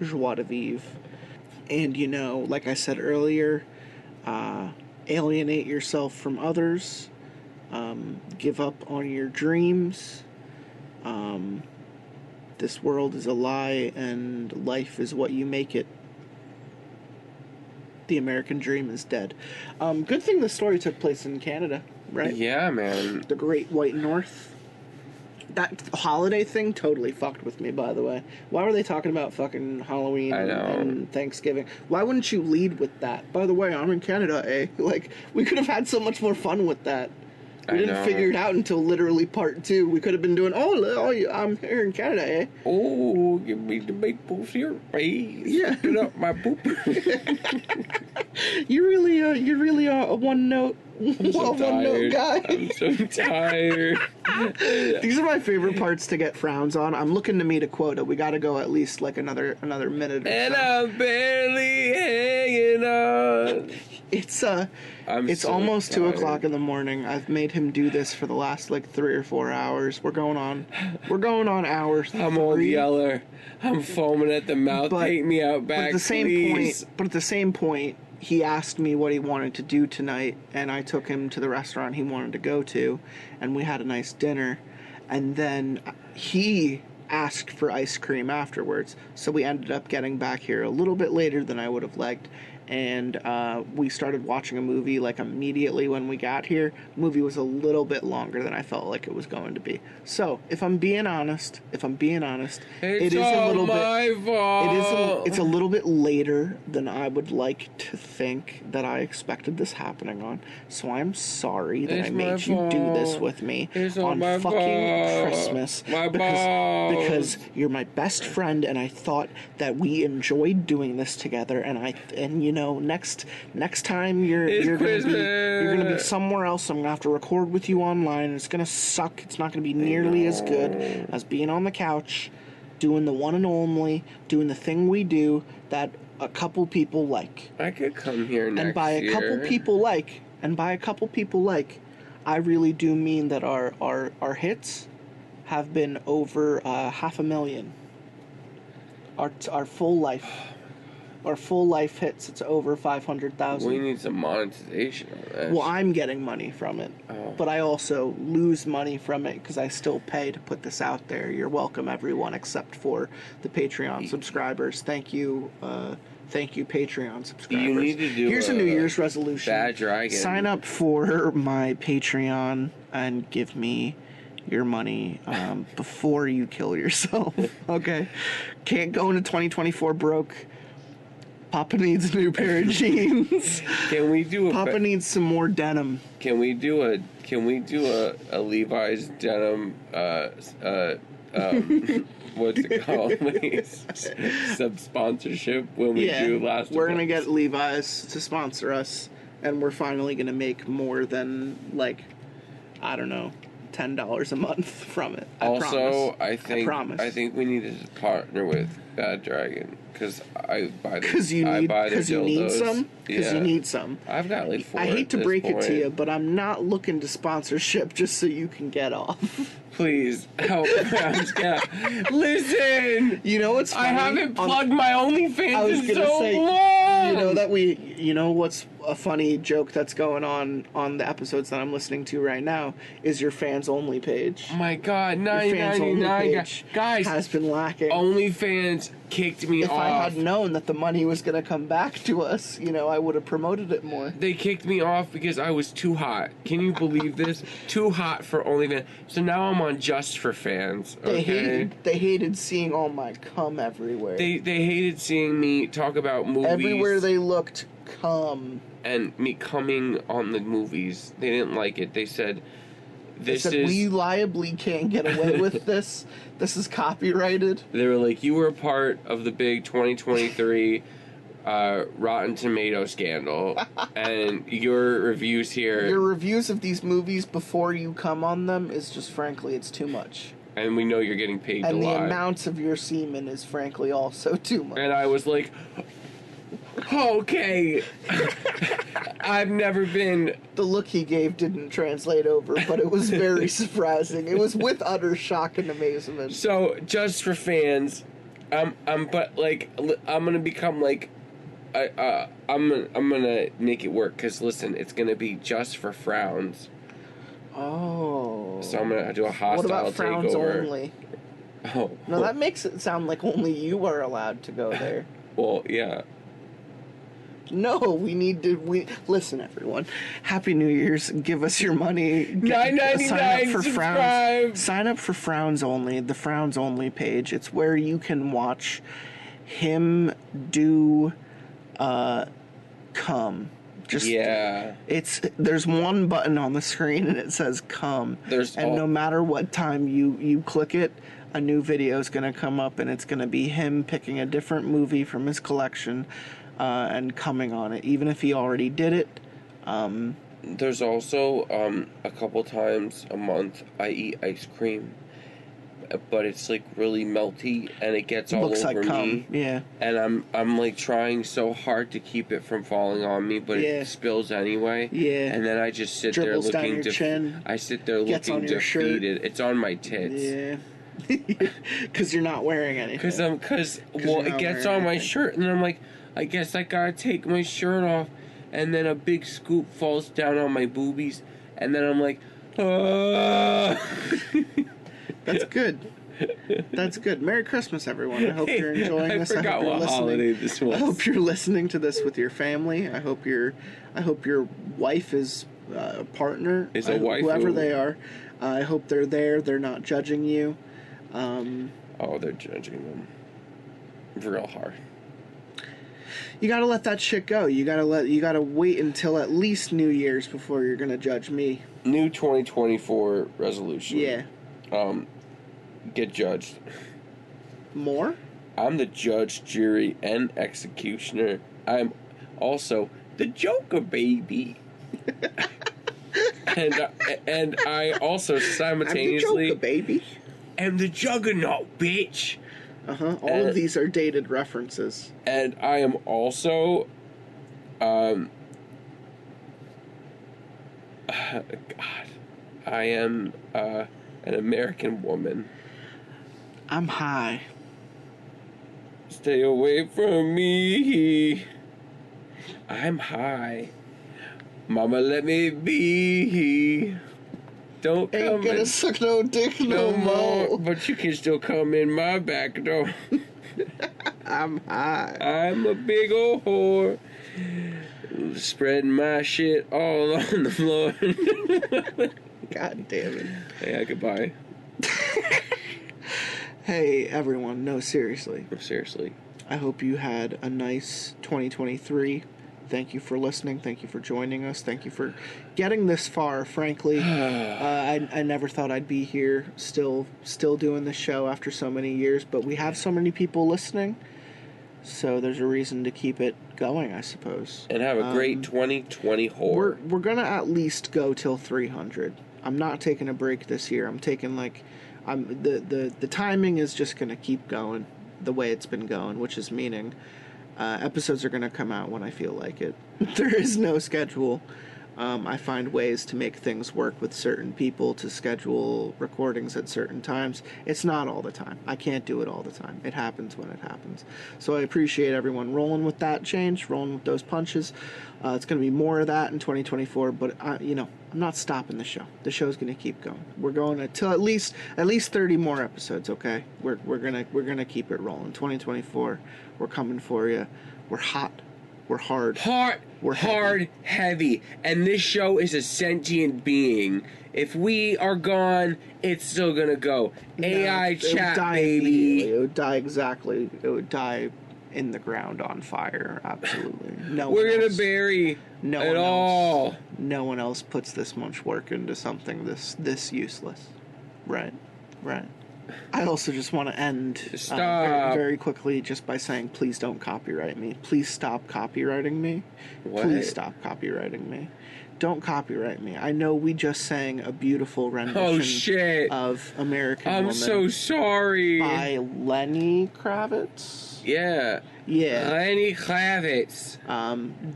joie de vivre. And, you know, like I said earlier, alienate yourself from others. Give up on your dreams. This world is a lie, and life is what you make it. The American dream is dead. Good thing the story took place in Canada, right? Yeah, man. The Great White North. That holiday thing totally fucked with me, by the way. Why were they talking about fucking Halloween and Thanksgiving? Why wouldn't you lead with that? By the way, I'm in Canada, eh? Like, we could have had so much more fun with that. We didn't figure it out until literally part 2. We could have been doing, I'm here in Canada, eh? Oh, give me the maple syrup, please. Yeah. Get up my poop. You're really a one-note guy. I'm so tired. These are my favorite parts to get frowns on. I'm looking to meet a quota. We got to go at least like another minute or And so. I'm barely hanging on. It's so almost tired. 2 o'clock in the morning. I've made him do this for the last like 3 or 4 hours. We're going on hour 3. I'm old yeller. I'm foaming at the mouth. Take me out back, please. But at the same point, he asked me what he wanted to do tonight, and I took him to the restaurant he wanted to go to, and we had a nice dinner. And then he asked for ice cream afterwards, so we ended up getting back here a little bit later than I would have liked. And we started watching a movie like immediately when we got here. The movie was a little bit longer than I felt like it was going to be. So if I'm being honest, it is a little bit. It's a little bit later than I would like to think that I expected this happening on. So I'm sorry that I made you do this with me on fucking Christmas because you're my best friend, and I thought that we enjoyed doing this together, and you know, next time you're gonna be somewhere else. I'm gonna have to record with you online, and it's gonna suck. It's not gonna be nearly as good as being on the couch, doing the one and only, doing the thing we do that a couple people like. I could come here next year. And by a couple people like, I really do mean that our hits have been over 500,000. Our full life. Our full life hits, it's over 500,000. We need some monetization on that. Well, I'm getting money from it, but I also lose money from it because I still pay to put this out there. You're welcome, everyone, except for the Patreon subscribers. Thank you, Patreon subscribers. You need to do Here's a New Year's resolution. Bad Dragon. Sign up for my Patreon and give me your money before you kill yourself. Okay? Can't go into 2024 broke. Papa needs a new pair of jeans. Can we do Papa needs some more denim. Can we do a Levi's denim what's it called? Sub sponsorship when we do last. We're gonna get Levi's to sponsor us, and we're finally gonna make more than like, I don't know, $10 a month from it. I promise. I think we need to partner with Bad Dragon because I buy the Because you need some. Because you need some. I've got like 4. I hate to break it to you, but I'm not looking to sponsorship just so you can get off. Please help. Listen. You know what's funny? I haven't plugged my OnlyFans in so long. You know what's a funny joke that's going on the episodes that I'm listening to right now is your fans only page. Oh my God, Your fans only $9.99, page guys. has been lacking. OnlyFans fans kicked me If off. I had known that the money was going to come back to us, you know, I would have promoted it more. They kicked me off because I was too hot. Can you believe this? Too hot for OnlyFans. So now I'm on Just for Fans. Okay? They hated seeing all my cum everywhere. They hated seeing me talk about movies. Everywhere they looked, cum. And me coming on the movies. They didn't like it. They said, They said, we liably can't get away with this. This is copyrighted. They were like, you were a part of the big 2023 Rotten Tomato scandal. And your reviews here... Your reviews of these movies before you come on them is just, frankly, it's too much. And we know you're getting paid a lot. And the amounts of your semen is, frankly, also too much. And I was like... Okay. I've never been... The look he gave didn't translate over, but it was very surprising. It was with utter shock and amazement. So, Just for Fans, I'm gonna become like, I'm gonna make it work, because listen, it's gonna be Just for Frowns. Oh. So I'm gonna do a hostile takeover. What about Frowns only? Oh. No, that makes it sound like only you are allowed to go there. Well, yeah. No, listen, everyone. Happy New Year's. Give us your money. $9.99. Sign up for subscribe. Frowns. Sign up for Frowns Only, the Frowns Only page. It's where you can watch him do come. There's one button on the screen and it says come. No matter what time you click it, a new video is going to come up, and it's going to be him picking a different movie from his collection and coming on it, even if he already did it. There's also a couple times a month I eat ice cream, but it's like really melty and it gets all over me. Yeah. And I'm like trying so hard to keep it from falling on me, but it spills anyway. Yeah. And then I just sit Dribbles there down your chin. I sit there Gets looking on your defeated. shirt. It's on my tits. Yeah. Because you're not wearing anything. Because it gets on my shirt, and then I'm like, I guess I gotta take my shirt off, and then a big scoop falls down on my boobies, and then I'm like, That's good. That's good. Merry Christmas, everyone. I hope you're enjoying this. I forgot what holiday this was. I hope you're listening to this with your family. I hope your wife is a partner. Is a wife whoever they are. I hope they're there. They're not judging you. They're judging them real hard. You gotta let that shit go. You gotta wait until at least New Year's before you're gonna judge me. New 2024 resolution. Yeah. Get judged. More? I'm the judge, jury, and executioner. I'm also the Joker, baby. and I also simultaneously... I'm the Joker, baby. am the Juggernaut, bitch. All of these are dated references. And I am also... God. I am an American woman. I'm high. Stay away from me. I'm high. Mama, let me be. Don't come Ain't gonna in suck no dick no no more. more. But you can still come in my back door. I'm high. I'm a big old whore. Spreading my shit all on the floor. God damn it. Yeah, goodbye. Hey, everyone. No, seriously. Seriously. I hope you had a nice 2023. Thank you for listening. Thank you for joining us. Thank you for getting this far. Frankly, I never thought I'd be here still doing the show after so many years, but we have so many people listening, so there's a reason to keep it going, I suppose. And have a great 2020 whore. We're gonna at least go till 300. I'm not taking a break this year. I'm taking the timing is just gonna keep going the way it's been going, which is meaning episodes are going to come out when I feel like it. There is no schedule. I find ways to make things work with certain people to schedule recordings at certain times. It's not all the time. I can't do it all the time. It happens when it happens. So I appreciate everyone rolling with that change, rolling with those punches. It's going to be more of that in 2024, but I'm not stopping the show. The show's going to keep going. We're going until at least 30 more episodes. Okay, we're gonna keep it rolling. 2024, we're coming for you. We're hot. We're hard. We're hard, heavy. And this show is a sentient being. If we are gone, it's still gonna go. AI chat, baby. It would die exactly. It would die in the ground on fire. Absolutely. We're gonna bury it all. No one else puts this much work into something this useless. Right. I also just want to end very, very quickly just by saying, please don't copyright me. Please stop copywriting me. What? Please stop copywriting me. Don't copyright me. I know we just sang a beautiful rendition of American Woman. I'm so sorry. By Lenny Kravitz. Yeah. Lenny Kravitz.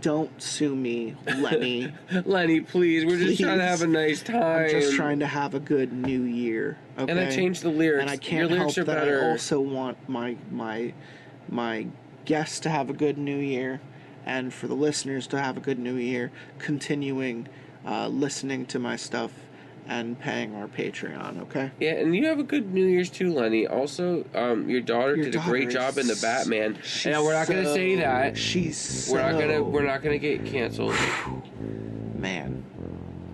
Don't sue me, Lenny. Lenny, please. We're just trying to have a nice time. I'm just trying to have a good new year. Okay? And I changed the lyrics. And I can't help that better. I also want my guests to have a good new year, and for the listeners to have a good new year, continuing listening to my stuff and paying our Patreon, okay? Yeah, and you have a good New Year's too, Lenny. Also, your daughter did a great job in the Batman. And we're not gonna say that. We're not gonna get canceled. Man.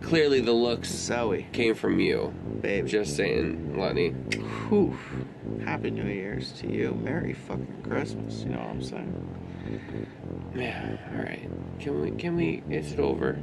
Clearly the looks Zoe came from you. Baby. Just saying, Lenny. Whew. Happy New Year's to you. Merry fucking Christmas, you know what I'm saying? Yeah, alright. Can we is it over?